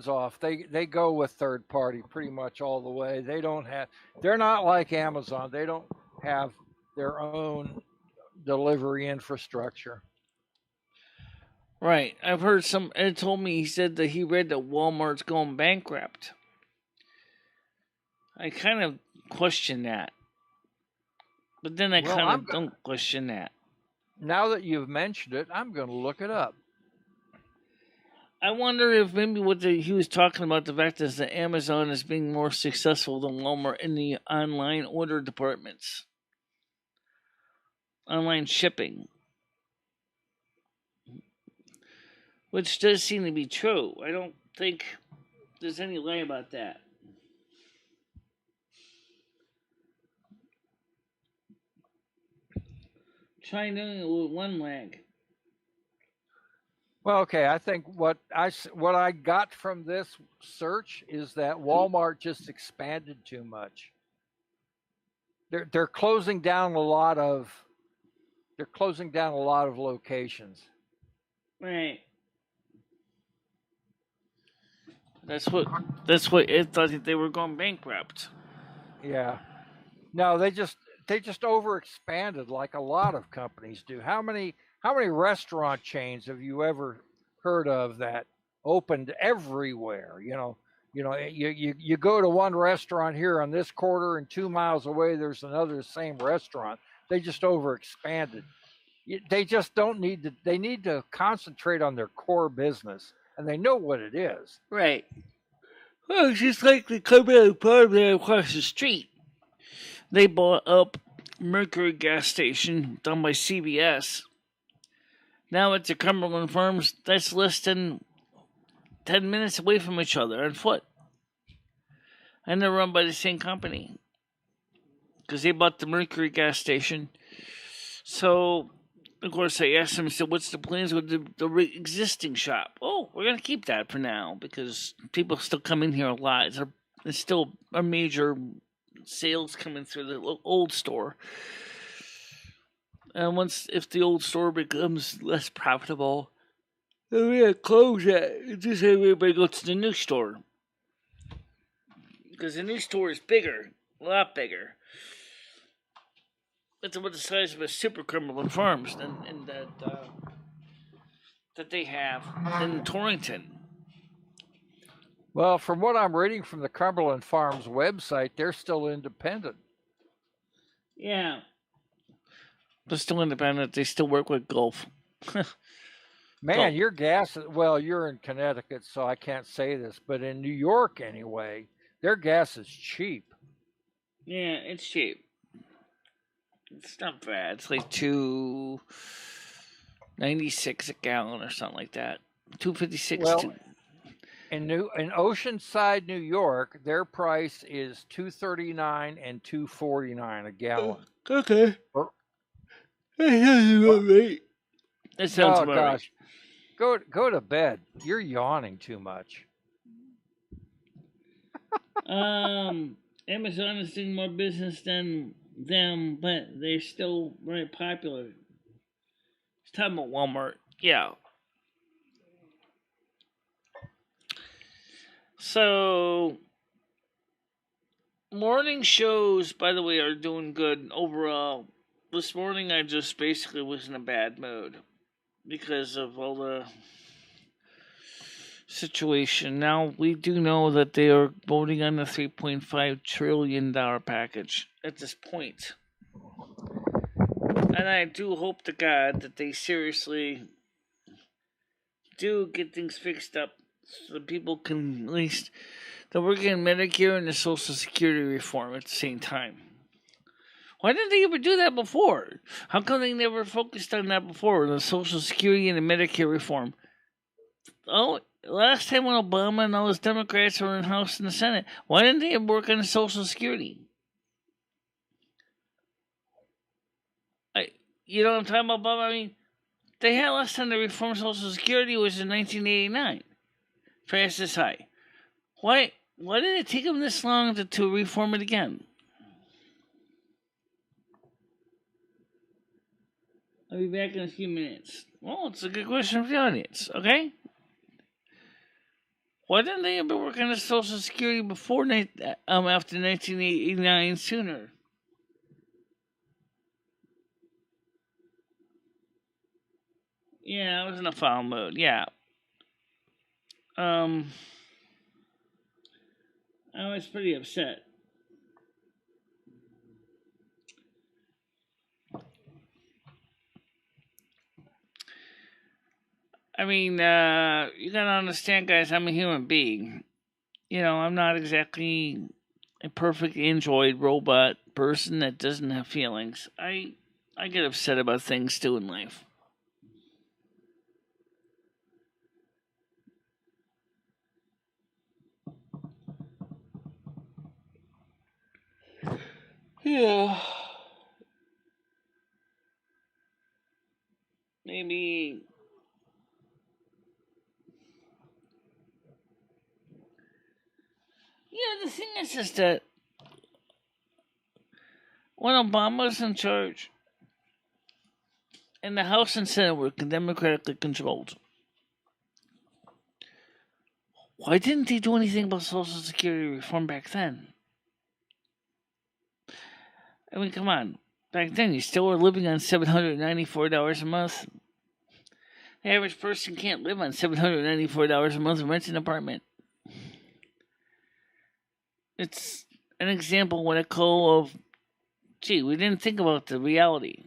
off. They go with third party pretty much all the way. They're not like Amazon. They don't have their own delivery infrastructure. Right. I've heard Ed told me, he said that he read that Walmart's going bankrupt. I kind of question that. But then I don't question that. Now that you've mentioned it, I'm going to look it up. I wonder if maybe he was talking about, the fact is that Amazon is being more successful than Walmart in the online order departments. Online shipping. Which does seem to be true. I don't think there's any lie about that. Try doing it with one leg. Well, okay. I think what I got from this search is that Walmart just expanded too much. They're closing down a lot of locations. Right. That's what it thought, that they were going bankrupt. Yeah. No, they just overexpanded like a lot of companies do. How many restaurant chains have you ever heard of that opened everywhere? You go to one restaurant here on this corner, and 2 miles away there's another same restaurant. They just overexpanded. They just they need to concentrate on their core business, and they know what it is. Right. Well, it's just like the company farm there across the street. They bought up Mercury gas station done by CBS. Now it's the Cumberland Farms. That's less than 10 minutes away from each other on foot. And they're run by the same company. Because they bought the Mercury gas station. So, of course, I asked them, so what's the plans with the existing shop? Oh, we're going to keep that for now. Because people still come in here a lot. There's still a major sales coming through the old store. And if the old store becomes less profitable, then we're going to close that. Just have everybody go to the new store. Because the new store is bigger. A lot bigger. It's about the size of a Super Cumberland Farms that they have in Torrington. Well, from what I'm reading from the Cumberland Farms website, they're still independent. Yeah. They're still independent. They still work with Gulf. Man, your gas, well, you're in Connecticut, so I can't say this, but in New York anyway, their gas is cheap. Yeah, it's cheap. It's not bad. It's like $2.96 a gallon or something like that. $2.56. Well, in Oceanside, New York, their price is $2.39 and $2.49 a gallon. Okay. That sounds about right. That sounds about gosh. Right. Go to bed. You're yawning too much. Amazon is doing more business than them, but they're still very popular. It's talking about Walmart. Yeah. So, morning shows, by the way, are doing good overall. This morning I just basically was in a bad mood because of all the situation. Now, we do know that they are voting on the $3.5 trillion package at this point. And I do hope to God that they seriously do get things fixed up so that people can at least, that we're getting Medicare and the Social Security reform at the same time. Why didn't they ever do that before? How come they never focused on that before, the Social Security and the Medicare reform? Oh, last time when Obama and all those Democrats were in the House and the Senate, why didn't they work on the Social Security? You know what I'm talking about, Bob? I mean, they had last time they reformed Social Security was in 1989 for SSI. Why did it take them this long to reform it again? I'll be back in a few minutes. Well, it's a good question for the audience, okay? Why didn't they ever work on the Social Security before after 1989 sooner? Yeah, I was in a foul mode. Yeah. I was pretty upset. I mean, you gotta understand, guys, I'm a human being. You know, I'm not exactly a perfect android robot person that doesn't have feelings. I get upset about things too in life. Yeah. Maybe. Yeah, the thing is just that when Obama was in charge and the House and Senate were democratically controlled, why didn't they do anything about Social Security reform back then? I mean, come on. Back then, you still were living on $794 a month. The average person can't live on $794 a month and rent an apartment. It's an example when I call of, gee, we didn't think about the reality.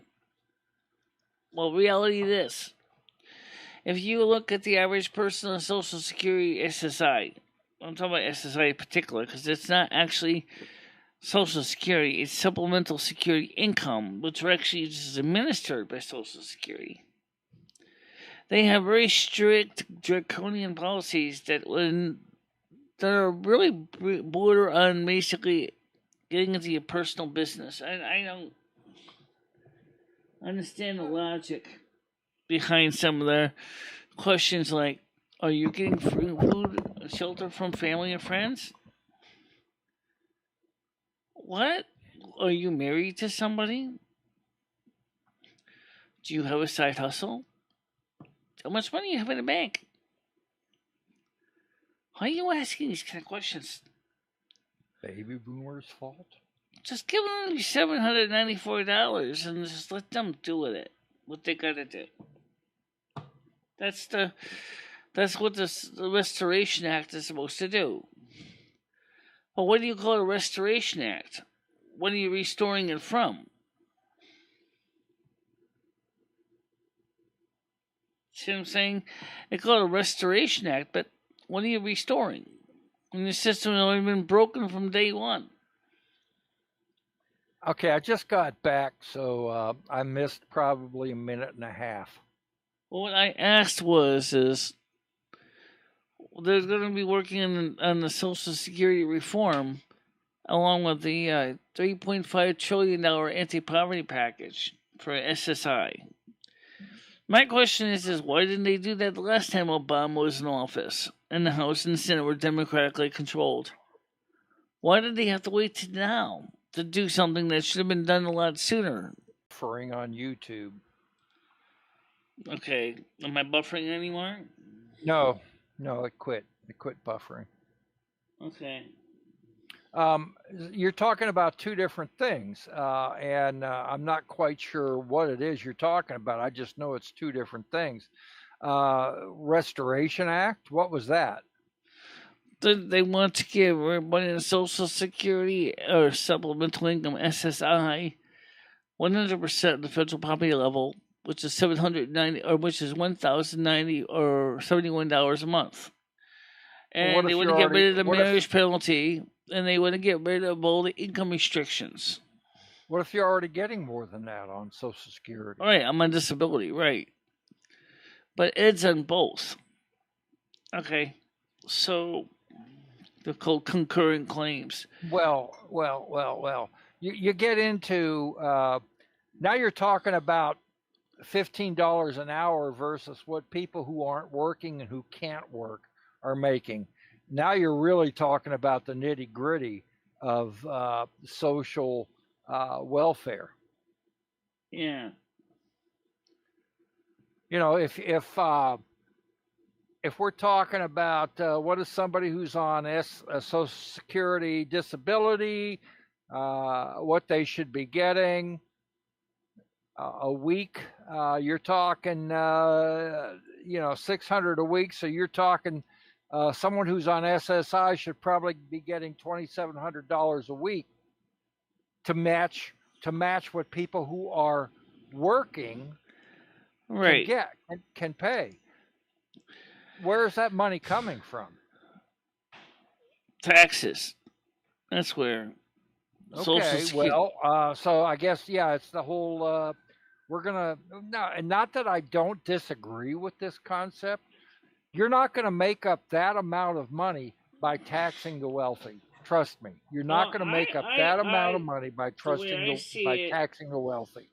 Well, reality is, if you look at the average person on Social Security SSI, I'm talking about SSI in particular, because it's not actually Social Security. It's supplemental security income, which actually is administered by Social Security. They have very strict, draconian policies that are really border on basically getting into your personal business. I don't understand the logic behind some of their questions, like, are you getting free food and shelter from family and friends? What? Are you married to somebody? Do you have a side hustle? How much money do you have in the bank? Why are you asking these kind of questions? Baby boomers' fault? Just give them $794 and just let them do with it what they gotta do. That's what the Restoration Act is supposed to do. But what do you call a Restoration Act? What are you restoring it from? See what I'm saying? They call it a Restoration Act, but what are you restoring? When the system has already been broken from day one. Okay, I just got back, so I missed probably a minute and a half. Well, what I asked was, they're going to be working on the Social Security reform, along with the $3.5 trillion anti-poverty package for SSI. My question is why didn't they do that the last time Obama was in office and the House and the Senate were democratically controlled? Why did they have to wait till now to do something that should have been done a lot sooner? Buffering on YouTube. Okay, am I buffering anymore? No, it quit. It quit buffering. Okay. You're talking about two different things, and I'm not quite sure what it is you're talking about. I just know it's two different things. Restoration Act, what was that? They want to give everybody in Social Security or supplemental income SSI 100% of the federal poverty level, which is $790 or which is $1,090 or $71 a month. And they want to get rid of the marriage penalty, and they want to get rid of all the income restrictions. What if you're already getting more than that on Social Security? Right, I'm on disability, right. But Ed's on both. Okay, so they're called concurrent claims. Well. You get into, now you're talking about $15 an hour versus what people who aren't working and who can't work are making. Now you're really talking about the nitty gritty of social welfare. Yeah. You know, if we're talking about what is somebody who's on Social Security disability, what they should be getting a week, you're talking, $600 a week. So you're talking someone who's on SSI should probably be getting $2,700 a week to match what people who are working right can pay. Where is that money coming from? Taxes. That's where. Okay, well, so I guess, it's the whole, not that I don't disagree with this concept. You're not going to make up that amount of money by taxing the wealthy. Trust me. You're not going to make up that amount of money by taxing the wealthy.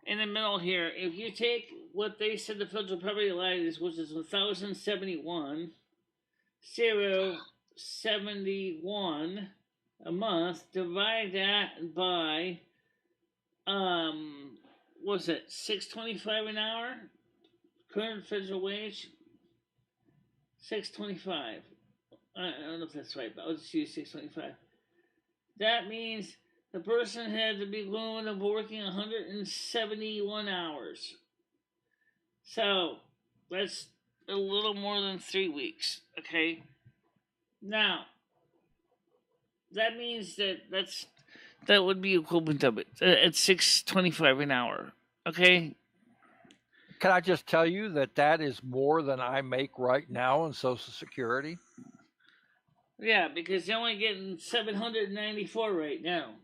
In the middle here, if you take what they said the federal poverty line is, which is 1,071 a month, divide that by what's it, $6.25 an hour? Current federal wage? $6.25. I don't know if that's right, but I'll just use $6.25. That means the person had to be willing to working 171 hours. So that's a little more than 3 weeks. Okay. Now that means that would be equivalent of it at $6.25 an hour. Okay. Can I just tell you that is more than I make right now in Social Security? Yeah, because you're only getting 794 right now.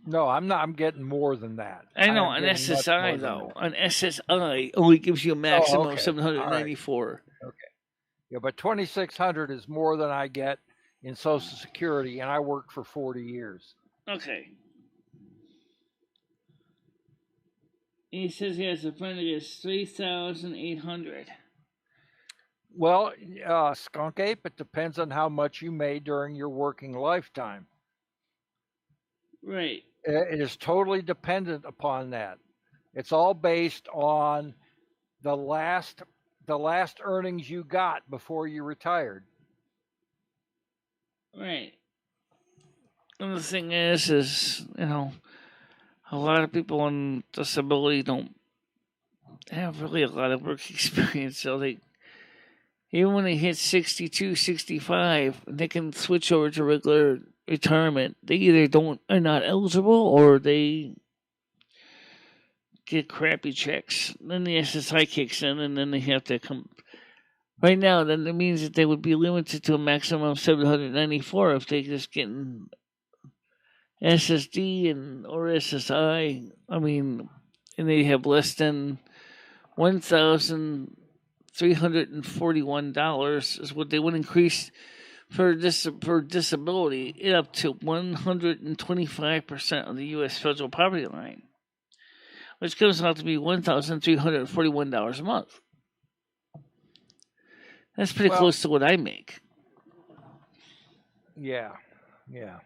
No, I'm not. I'm getting more than that. I know, am an getting much more SSI, than though. that. An SSI only gives you a Oh, maximum of okay. All right. 794. Okay. Yeah, but 2,600 is more than I get in Social Security, and I worked for 40 years. Okay. He says he has a friend that gets 3,800. Well, Skunk Ape, it depends on how much you made during your working lifetime. Right. It is totally dependent upon that. It's all based on the last earnings you got before you retired. Right. And the thing is, you know, a lot of people on disability don't have really a lot of work experience, so they, even when they hit 62, 65, they can switch over to regular retirement. They either are not eligible, or they get crappy checks. Then the SSI kicks in, and then they have to come. Right now, then that means that they would be limited to a maximum of 794 if they just get an SSD or SSI. I mean, and they have less than $1,341 is what they would increase for disability up to 125% of the U.S. federal poverty line, which comes out to be $1,341 a month. That's pretty close to what I make. Yeah, yeah.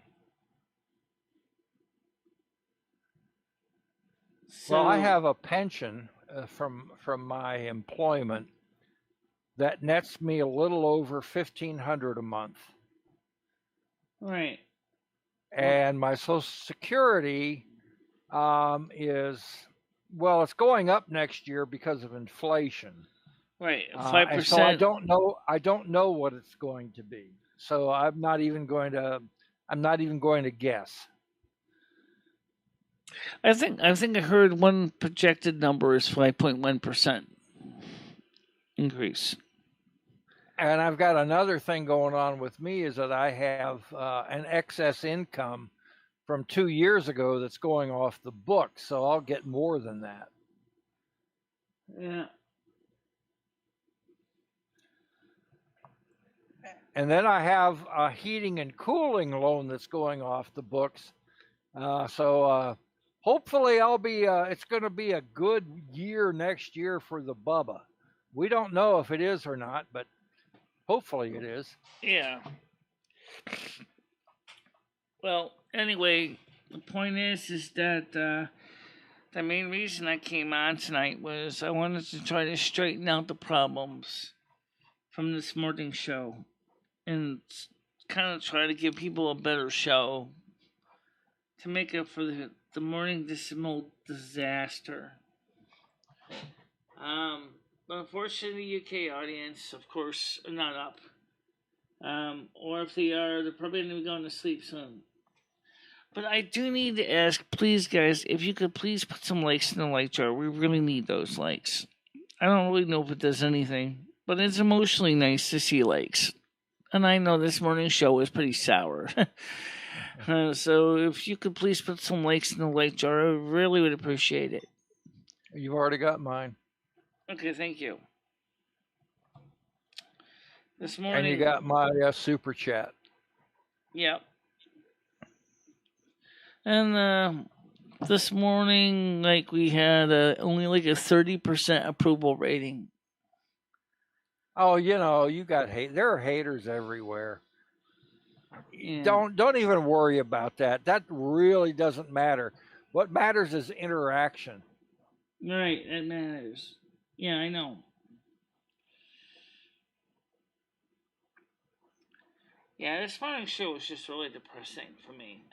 So, well, I have a pension from my employment that nets me a little over $1,500 a month. Right. And my Social Security is, well, it's going up next year because of inflation. Right, 5%. So I don't know what it's going to be. So I'm not even going to guess. I think I heard one projected number is 5.1% increase. And I've got another thing going on with me is that I have an excess income from 2 years ago that's going off the books, so I'll get more than that. Yeah. And then I have a heating and cooling loan that's going off the books. So hopefully it's going to be a good year next year for the Bubba. We don't know if it is or not, but hopefully it is. Yeah. Well, anyway, the point is that the main reason I came on tonight was I wanted to try to straighten out the problems from this morning show and kind of try to give people a better show to make up for the morning decimal disaster. But unfortunately, the UK audience, of course, are not up. Or if they are, they're probably going to be going to sleep soon. But I do need to ask, please, guys, if you could please put some likes in the like jar. We really need those likes. I don't really know if it does anything, but it's emotionally nice to see likes. And I know this morning's show was pretty sour. So if you could please put some likes in the like jar, I really would appreciate it. You've already got mine. Okay, thank you. This morning. And you got my super chat. Yep. And this morning, like, we had only like a 30% approval rating. Oh, you got hate. There are haters everywhere. Yeah. Don't even worry about that. That really doesn't matter. What matters is interaction. Right, that matters. Yeah, I know. Yeah, this morning's show was just really depressing for me.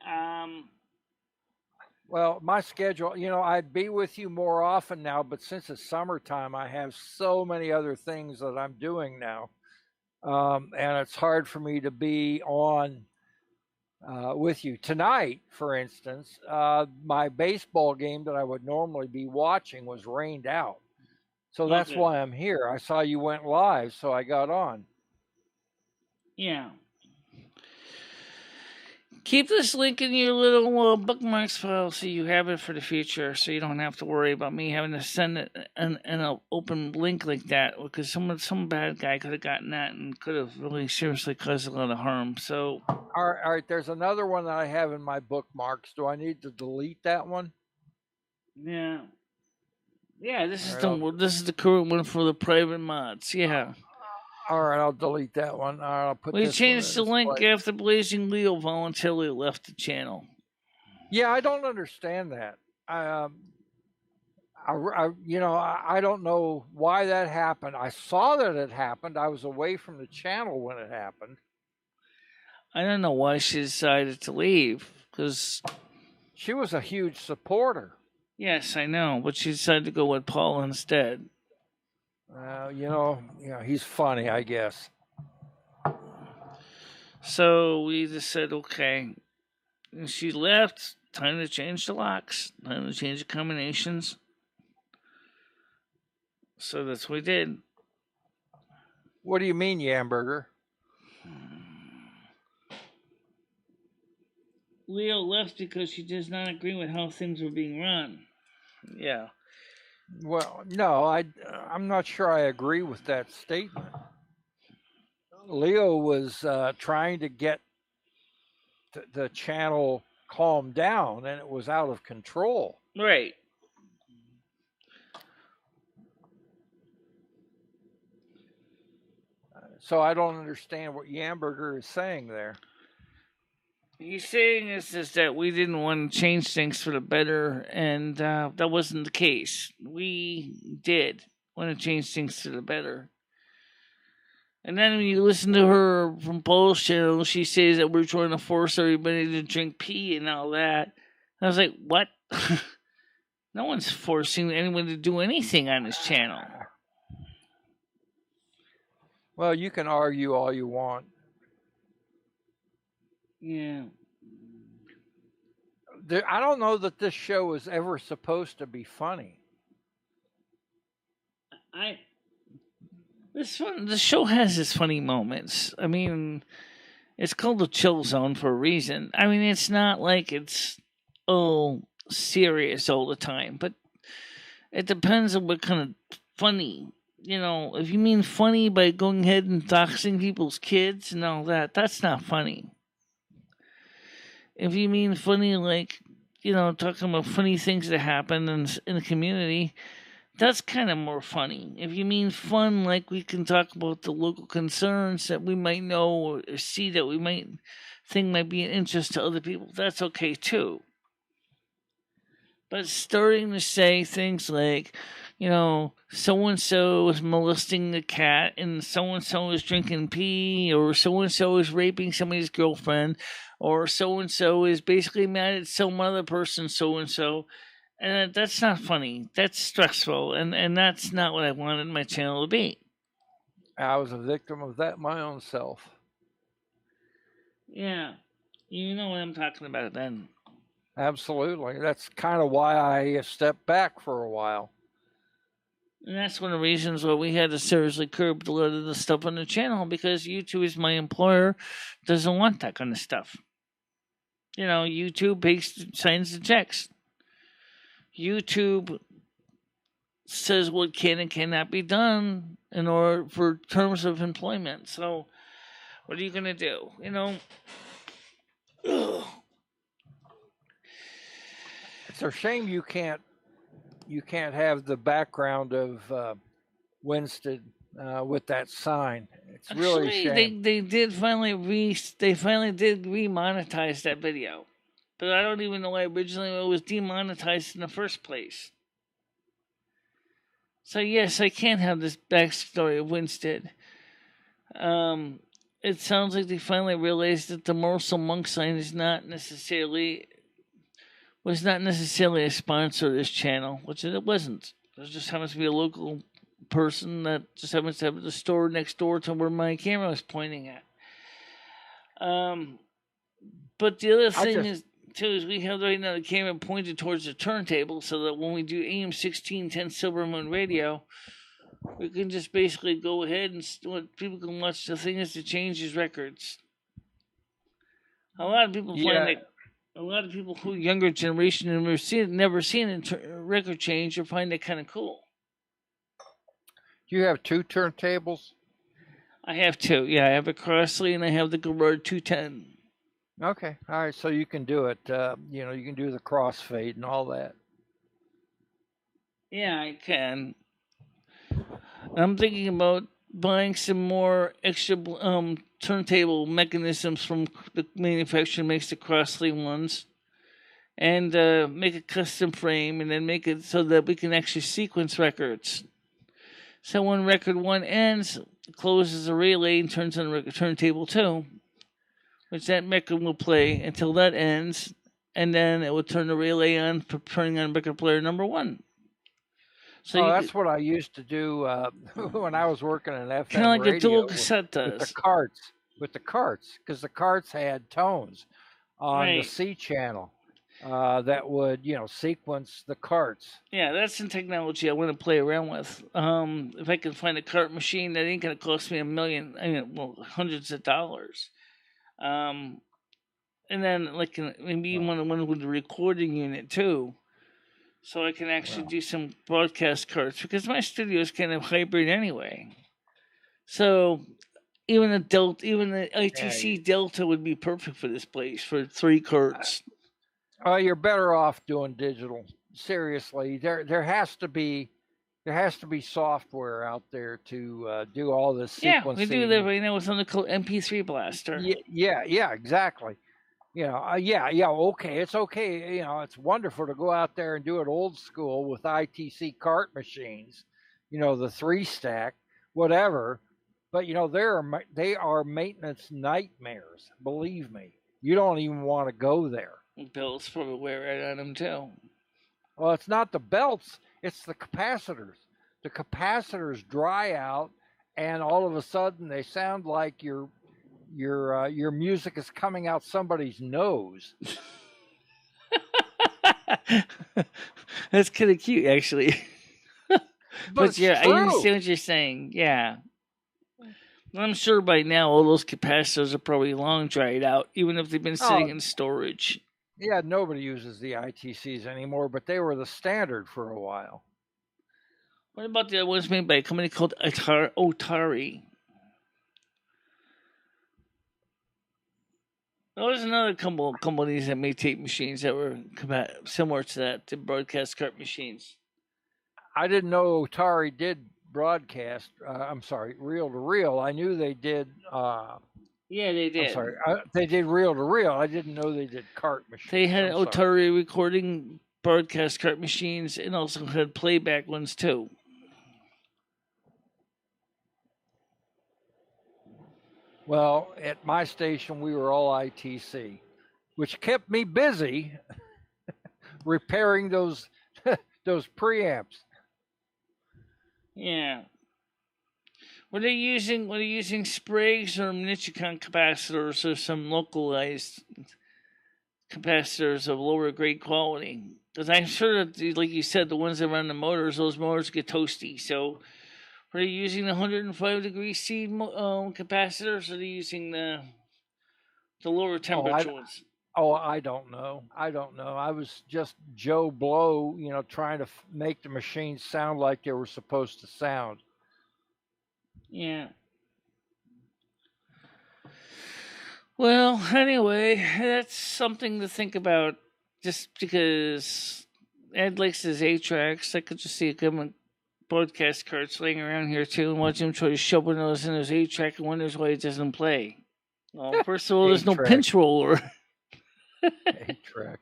Well, my schedule, I'd be with you more often now, but since it's summertime, I have so many other things that I'm doing now. And it's hard for me to be on with you. Tonight, for instance, my baseball game that I would normally be watching was rained out. So that's why I'm here. I saw you went live, so I got on. Yeah. Keep this link in your little bookmarks file so you have it for the future, so you don't have to worry about me having to send it an open link like that, because some bad guy could have gotten that and could have really seriously caused a lot of harm. So, all right. There's another one that I have in my bookmarks. Do I need to delete that one? Yeah. This is the current one for the private mods. Yeah. All right, I'll delete that one. I'll put. We this changed the link place. after Blazing Leo voluntarily left the channel. Yeah, I don't understand that. I don't know why that happened. I saw that it happened. I was away from the channel when it happened. I don't know why she decided to leave, because she was a huge supporter. Yes, I know, but she decided to go with Paul instead. He's funny, I guess. So we just said, okay. And she left. Time to change the locks. Time to change the combinations. So that's what we did. What do you mean, Yamburger? Leo left because she does not agree with how things were being run. Yeah. Well, no, I'm not sure I agree with that statement. Leo was trying to get the channel calmed down, and it was out of control. Right. So I don't understand what Yamburger is saying there. He's saying is that we didn't want to change things for the better, and that wasn't the case. We did want to change things for the better. And then when you listen to her from Paul's channel, she says that we're trying to force everybody to drink pee and all that. I was like, what? No one's forcing anyone to do anything on this channel. Well, you can argue all you want. Yeah. I don't know that this show is ever supposed to be funny. The show has its funny moments. I mean, it's called the Chill Zone for a reason. I mean, it's not like it's serious all the time, but it depends on what kind of funny. If you mean funny by going ahead and doxing people's kids and all that, that's not funny. If you mean funny like, talking about funny things that happen in the community, that's kind of more funny. If you mean fun like we can talk about the local concerns that we might know or see that we might think might be an interest to other people, that's okay too. But starting to say things like, so-and-so is molesting the cat, and so-and-so is drinking pee, or so-and-so is raping somebody's girlfriend, or so-and-so is basically mad at some other person, so-and-so. And that's not funny. That's stressful, and that's not what I wanted my channel to be. I was a victim of that my own self. Yeah. You know what I'm talking about then. Absolutely. That's kind of why I stepped back for a while. And that's one of the reasons why we had to seriously curb a lot of the stuff on the channel, because YouTube is my employer, doesn't want that kind of stuff. YouTube signs the checks. YouTube says what can and cannot be done in order for terms of employment. So, what are you going to do? It's a shame you can't have the background of Winston with that sign. It's really a shame. They did finally did remonetize that video, but I don't even know why originally it was demonetized in the first place. So yes, I can have this backstory of Winston. It sounds like they finally realized that the Morsel Monk sign was not necessarily a sponsor of this channel, which it wasn't. It just happens to be a local person that just happens to have the store next door to where my camera was pointing at. But the other thing is we have right now the camera pointed towards the turntable, so that when we do AM 1610 Silvermoon radio, we can just basically go ahead and people can watch the thing is to change his records. A lot of people Yeah. find that. A lot of people who younger generation never seen a record change or find it kind of cool. Do you have 2 turntables? I have 2. Yeah, I have a Crossley and I have the Garrard 210. Okay, all right. So you can do it. You know, you can do the crossfade and all that. Yeah, I can. I'm thinking about buying some more extra turntable mechanisms from the manufacturer who makes the Crossley ones, and make a custom frame, and then make it so that we can actually sequence records. So when record 1 ends, it closes the relay and turns on turntable 2, which that record will play until that ends, and then it will turn the relay on for turning on record player number 1. So that's what I used to do when I was working in FM kind of like radio a dual cassette does. With the carts, because the carts had tones on the C channel that would, you know, sequence the carts. Yeah, that's some technology I want to play around with. If I can find a cart machine that ain't going to cost me hundreds of dollars. And then maybe even one with the recording unit too. So I can actually do some broadcast carts, because my studio is kind of hybrid anyway. So even the ITC Delta would be perfect for this place for 3 carts. You're better off doing digital. Seriously, there has to be software out there to do all this sequencing. Yeah, we do that right now with something called MP3 Blaster. Yeah, exactly. You know, okay, it's okay. You know, it's wonderful to go out there and do it old school with ITC cart machines. You know, the 3-stack, whatever. But you know, they are maintenance nightmares. Believe me, you don't even want to go there. Belts probably wear right on them too. Well, it's not the belts; it's the capacitors. The capacitors dry out, and all of a sudden they sound like your music is coming out somebody's nose. That's kind of cute, actually. But yeah, I understand what you're saying. Yeah. I'm sure by now all those capacitors are probably long dried out, even if they've been sitting in storage. Yeah, nobody uses the ITCs anymore, but they were the standard for a while. What about the ones made by a company called Otari? There was another couple of companies that made tape machines that were similar to that, the broadcast cart machines. I didn't know Otari did broadcast. I'm sorry, reel to reel. I knew they did. Yeah, they did. I'm sorry, they did reel to reel. I didn't know they did cart machines. They had Otari recording broadcast cart machines and also had playback ones too. Well, at my station, we were all ITC, which kept me busy repairing those preamps. Yeah. Were they using Sprague's or Nichicon capacitors or some localized capacitors of lower grade quality? Because I'm sure that, like you said, the ones that run the motors, those motors get toasty. So, are they using the 105 degree C capacitors, or are they using the lower temperature ones? I don't know. I was just Joe Blow, you know, trying to make the machines sound like they were supposed to sound. Yeah. Well, anyway, that's something to think about. Just because Ed likes his 8-tracks, I could just see a government broadcast carts laying around here too, and watch him try to shovel those in his 8-track and wonders why it doesn't play. Well, first of all, there's no pinch roller. 8-track.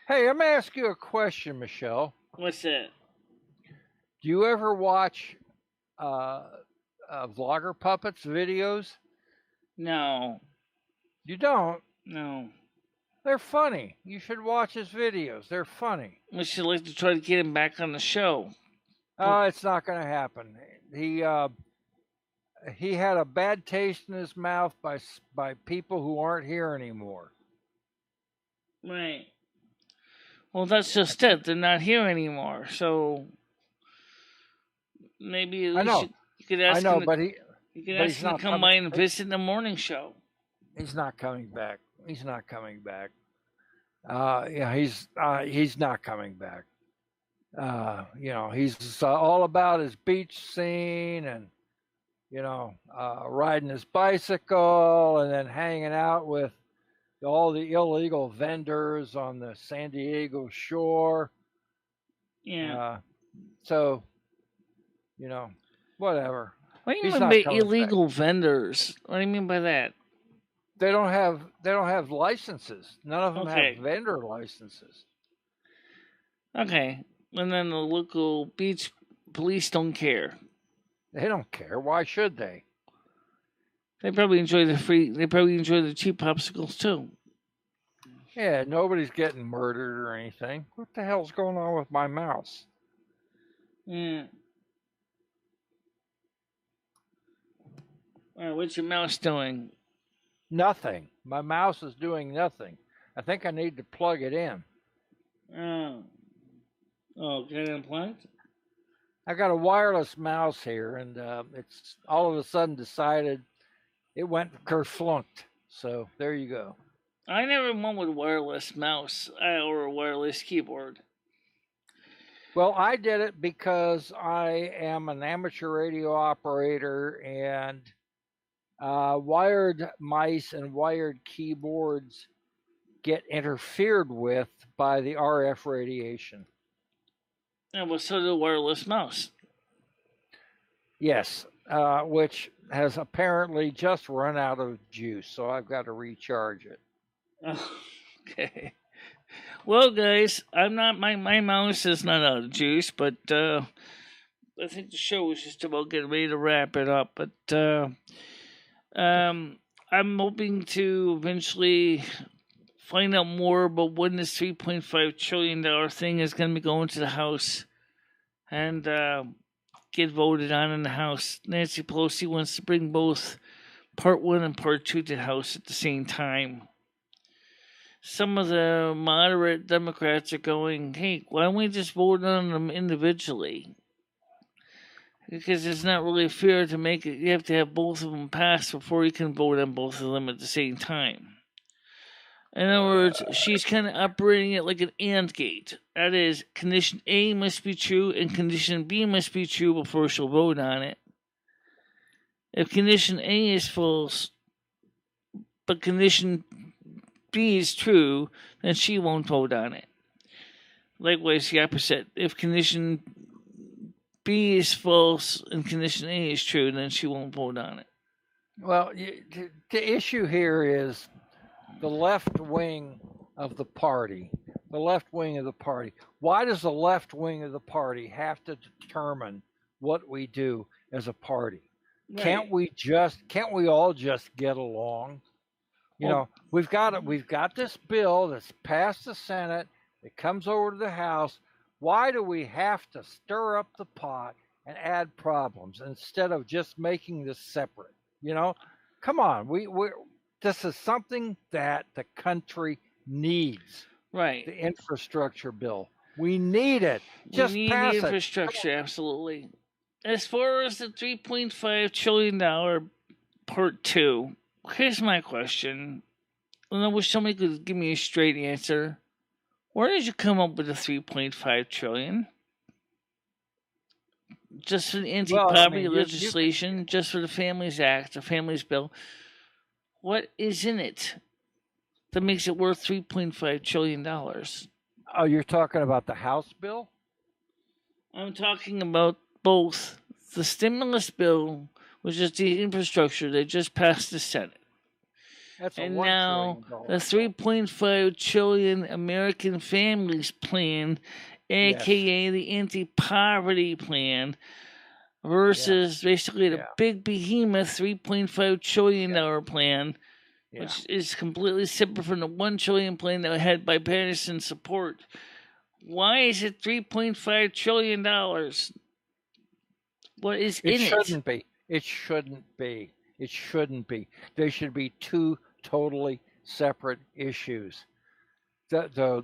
Hey, I'm gonna ask you a question, Michelle. What's that? Do you ever watch Vlogger Puppets videos? No. You don't? No. They're funny. You should watch his videos. They're funny. We should like to try to get him back on the show. It's not going to happen. He had a bad taste in his mouth by people who aren't here anymore. Right. Well, that's just it. They're not here anymore. So maybe you could ask him. But You can ask him to come by and visit the morning show. He's not coming back. He's not coming back. He's not coming back. He's all about his beach scene and, riding his bicycle and then hanging out with all the illegal vendors on the San Diego shore. Yeah. So, whatever. What do you mean by illegal vendors? What do you mean by that? They don't have licenses. None of them have vendor licenses. Okay. And then the local beach police don't care. They don't care. Why should they? They probably enjoy the cheap popsicles too. Yeah, nobody's getting murdered or anything. What the hell's going on with my mouse? Yeah. All right, what's your mouse doing? Nothing. My mouse is doing nothing. I think I need to plug it in. Get it unplugged? I got a wireless mouse here, and it's all of a sudden decided it went kerflunked. So there you go. I never went with a wireless mouse or a wireless keyboard. Well, I did it because I am an amateur radio operator, and wired mice and wired keyboards get interfered with by the RF radiation. Yeah, well, so did a wireless mouse. Yes, which has apparently just run out of juice, so I've got to recharge it. Okay. Well, guys, my mouse is not out of juice, but I think the show is just about getting ready to wrap it up. But I'm hoping to eventually find out more about when this $3.5 trillion thing is going to be going to the House and get voted on in the House. Nancy Pelosi wants to bring both Part 1 and Part 2 to the House at the same time. Some of the moderate Democrats are going, hey, why don't we just vote on them individually? Because it's not really fair to make it. You have to have both of them pass before you can vote on both of them at the same time. In other words, she's kind of operating it like an AND gate. That is, condition A must be true and condition B must be true before she'll vote on it. If condition A is false, but condition B is true, then she won't vote on it. Likewise, the opposite. If condition B is false and condition A is true, then she won't vote on it. Well, the issue here is the left wing of the party. The left wing of the party. Why does the left wing of the party have to determine what we do as a party? Right. Can't we all just get along? We've got this bill that's passed the Senate. It comes over to the House. Why do we have to stir up the pot and add problems instead of just making this separate? Come on. This is something that the country needs. Right. The infrastructure bill. We need it. Just we need pass the infrastructure, absolutely. As far as the $3.5 trillion Part 2, here's my question. And I wish somebody could give me a straight answer. Where did you come up with the $3.5 trillion? Just for the anti-poverty legislation, just for the Families Act, the Families Bill. What is in it that makes it worth $3.5 trillion? Oh, you're talking about the House bill? I'm talking about both the stimulus bill, which is the infrastructure that just passed the Senate. And now the $3.5 trillion American Families Plan, aka the anti-poverty plan, versus basically the big behemoth $3.5 trillion plan, which is completely separate from the $1 trillion plan that had bipartisan support. Why is it $3.5 trillion? What is in it? It shouldn't be. It shouldn't be. It shouldn't be. There should be two totally separate issues. The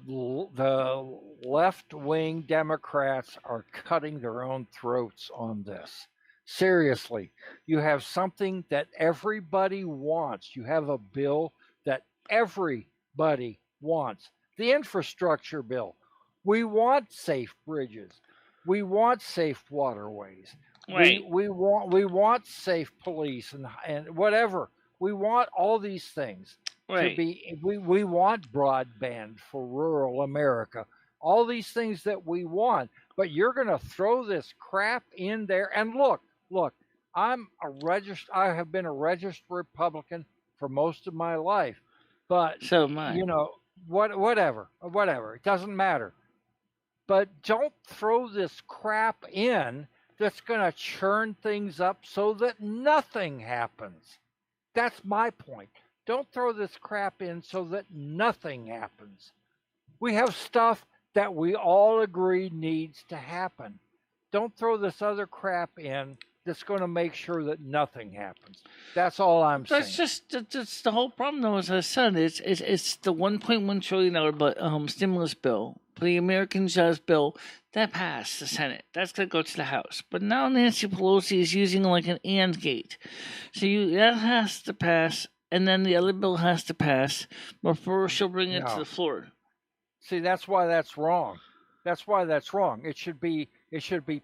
left-wing Democrats are cutting their own throats on this. Seriously, you have something that everybody wants. You have a bill that everybody wants. The infrastructure bill. We want safe bridges. We want safe waterways. Right. We want safe police and whatever. We want all these things to Right. be. We want broadband for rural America. All these things that we want, but you're going to throw this crap in there. And look, I have been a registered Republican for most of my life, but So am I. whatever, it doesn't matter. But don't throw this crap in that's going to churn things up so that nothing happens. That's my point. Don't throw this crap in so that nothing happens. We have stuff that we all agree needs to happen. Don't throw this other crap in that's going to make sure that nothing happens. That's all I'm saying. That's the whole problem, though. As I said, it's the $1.1 trillion stimulus bill, the American Jobs bill that passed the Senate. That's going to go to the House. But now Nancy Pelosi is using like an and gate, so that has to pass, and then the other bill has to pass before she'll bring it to the floor. See, that's why that's wrong. That's why that's wrong. It should be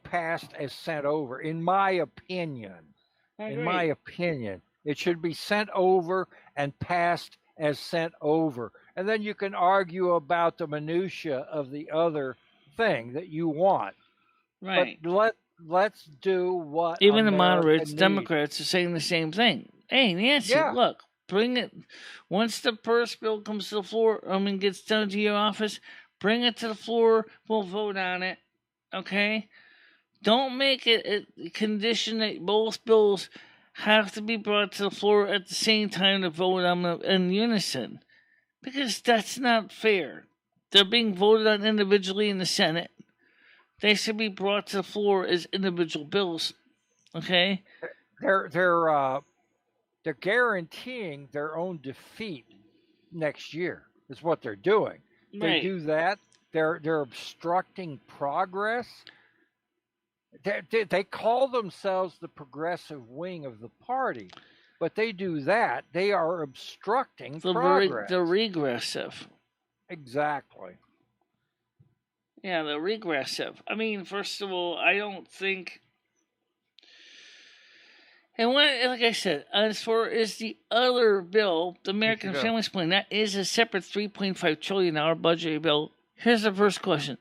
passed as sent over, in my opinion. In my opinion, it should be sent over and passed as sent over. And then you can argue about the minutia of the other thing that you want. Right. But let's do what even America the moderates, needs. Democrats are saying the same thing. Hey, Nancy, look, bring it. Once the first bill comes to the floor, gets done to your office, bring it to the floor. We'll vote on it. Okay? Don't make it a condition that both bills have to be brought to the floor at the same time to vote on them in unison. Because that's not fair. They're being voted on individually in the Senate. They should be brought to the floor as individual bills. Okay? They're guaranteeing their own defeat next year. Is what they're doing. They do that. They're obstructing progress. They call themselves the progressive wing of the party, but they do that. They are obstructing progress. They're regressive. Exactly. Yeah, they're regressive. First of all, I don't think. And like I said, as far as the other bill, the American Families Plan, that is a separate $3.5 trillion budget bill. Here's the first question.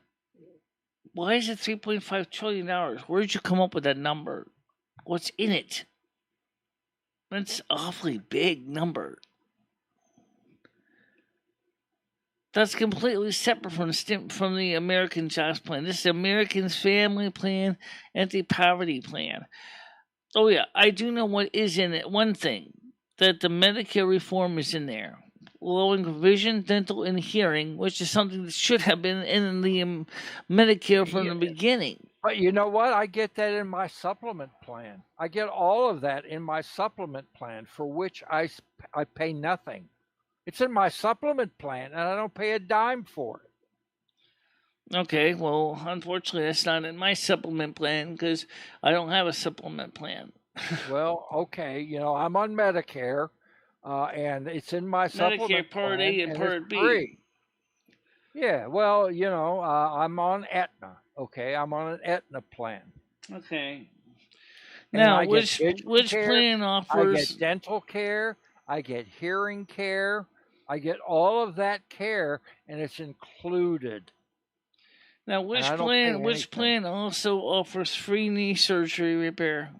Why is it $3.5 trillion? Where did you come up with that number? What's in it? That's an awfully big number. That's completely separate from the American Jobs Plan. This is American Family Plan, Anti-Poverty Plan. Oh, yeah, I do know what is in it. One thing, that the Medicare reform is in there. Low-income vision, dental, and hearing, which is something that should have been in the Medicare from the beginning. But you know what? I get that in my supplement plan. I get all of that in my supplement plan, for which I pay nothing. It's in my supplement plan, and I don't pay a dime for it. Okay, well, unfortunately, that's not in my supplement plan because I don't have a supplement plan. Well, okay, I'm on Medicare. And it's in my supplement Medicare Part A and Part B. Free. Yeah, well, I'm on Aetna. Okay, I'm on an Aetna plan. Okay. And now, which plan offers? I get dental care. I get hearing care. I get all of that care, and it's included. Now, which plan also offers free knee surgery repair?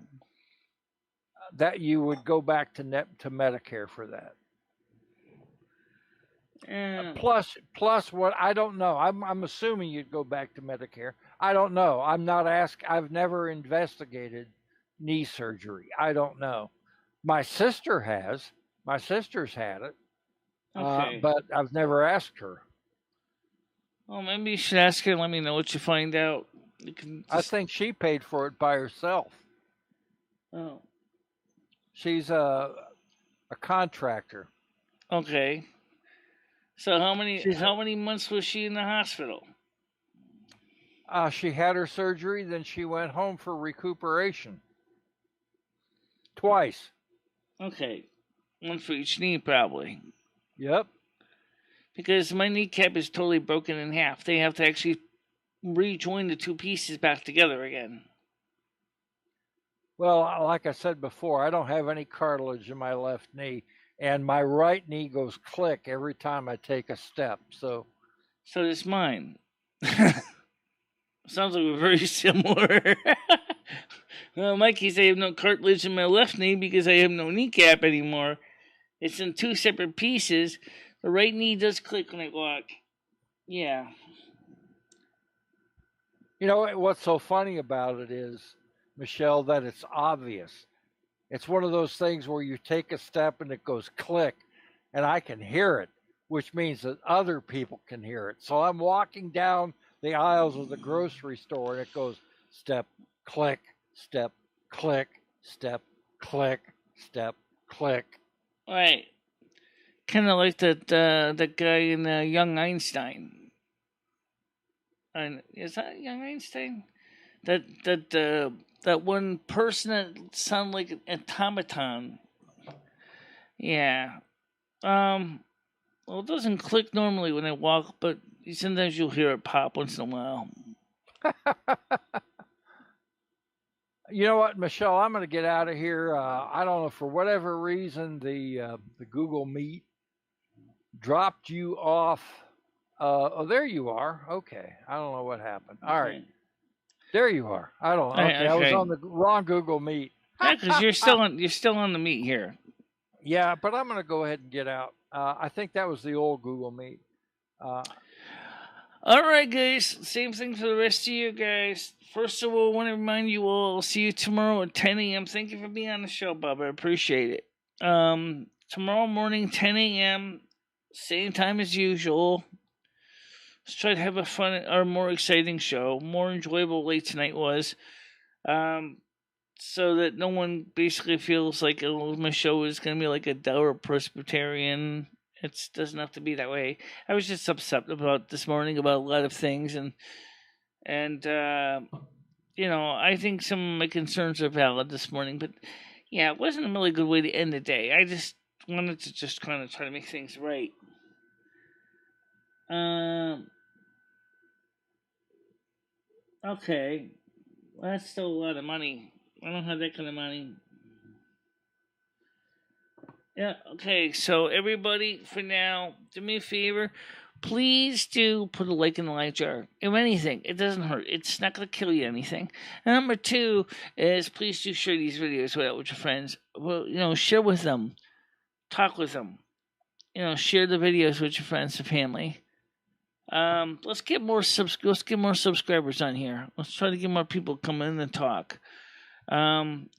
That you would go back to Medicare for that. Plus, what I don't know. I'm assuming you'd go back to Medicare. I don't know. I'm not asked. I've never investigated knee surgery. I don't know. My sister has. My sister's had it. Okay. But I've never asked her. Well, maybe you should ask her and let me know what you find out. I think she paid for it by herself. Oh. She's a contractor. Okay. So how many months was she in the hospital? She had her surgery, then she went home for recuperation. Twice. Okay. One for each knee, probably. Yep. Because my kneecap is totally broken in half. They have to actually rejoin the two pieces back together again. Well, like I said before, I don't have any cartilage in my left knee, and my right knee goes click every time I take a step. So does mine. Sounds like we're very similar. Well, Mikey says I have no cartilage in my left knee because I have no kneecap anymore. It's in two separate pieces. The right knee does click when I walk. Yeah. You know what's so funny about it is, Michelle, that it's obvious. It's one of those things where you take a step and it goes click, and I can hear it, which means that other people can hear it. So I'm walking down the aisles of the grocery store and it goes step, click, step, click, step, click, step, click. Right. Kind of like that guy in Young Einstein. Is that Young Einstein? That one person that sounded like an automaton. Yeah. Well, it doesn't click normally when I walk, but sometimes you'll hear it pop once in a while. You know what, Michelle? I'm going to get out of here. I don't know, for whatever reason, the Google Meet dropped you off. Oh, there you are. Okay. I don't know what happened. All right. There you are. I don't know. Okay. I was on the wrong Google Meet. Yeah, because you're still on the Meet here. Yeah, but I'm going to go ahead and get out. I think that was the old Google Meet. All right, guys. Same thing for the rest of you guys. First of all, I want to remind you all, I'll see you tomorrow at 10 a.m. Thank you for being on the show, Bob. I appreciate it. Tomorrow morning, 10 a.m., same time as usual. Let's try to have a fun or more exciting show. More enjoyable late tonight was. So that no one basically feels like my show is going to be like a dour Presbyterian. It doesn't have to be that way. I was just upset about this morning about a lot of things, and I think some of my concerns are valid this morning. But yeah, it wasn't a really good way to end the day. I just wanted to just kind of try to make things right. Okay, well, that's still a lot of money. I don't have that kind of money. Yeah, okay, so everybody, for now, do me a favor. Please do put a like in the like jar. If anything, it doesn't hurt. It's not going to kill you anything. And number two is please do share these videos with your friends. Well, share with them. Talk with them. Share the videos with your friends and family. Let's get more subscribers on here. Let's try to get more people come in and talk.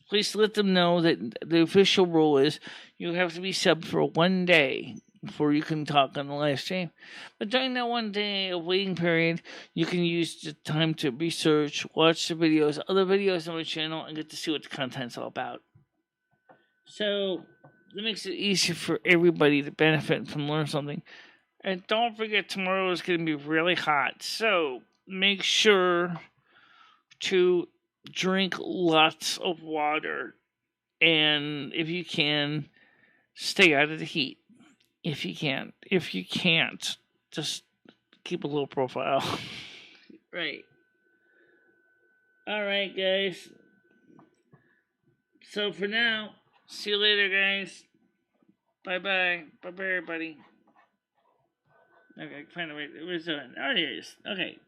Please let them know that the official rule is you have to be subbed for 1 day before you can talk on the live stream. But during that 1 day of waiting period, you can use the time to research, watch the videos, other videos on my channel, and get to see what the content's all about. So that makes it easier for everybody to benefit from learn something. And don't forget, tomorrow is going to be really hot. So make sure to drink lots of water. And if you can, stay out of the heat. If you can. If you can't, just keep a low profile. Right. All right, guys. So for now, see you later, guys. Bye-bye. Bye-bye, everybody. Okay, find a way. Where's it? Oh, there it is. Okay.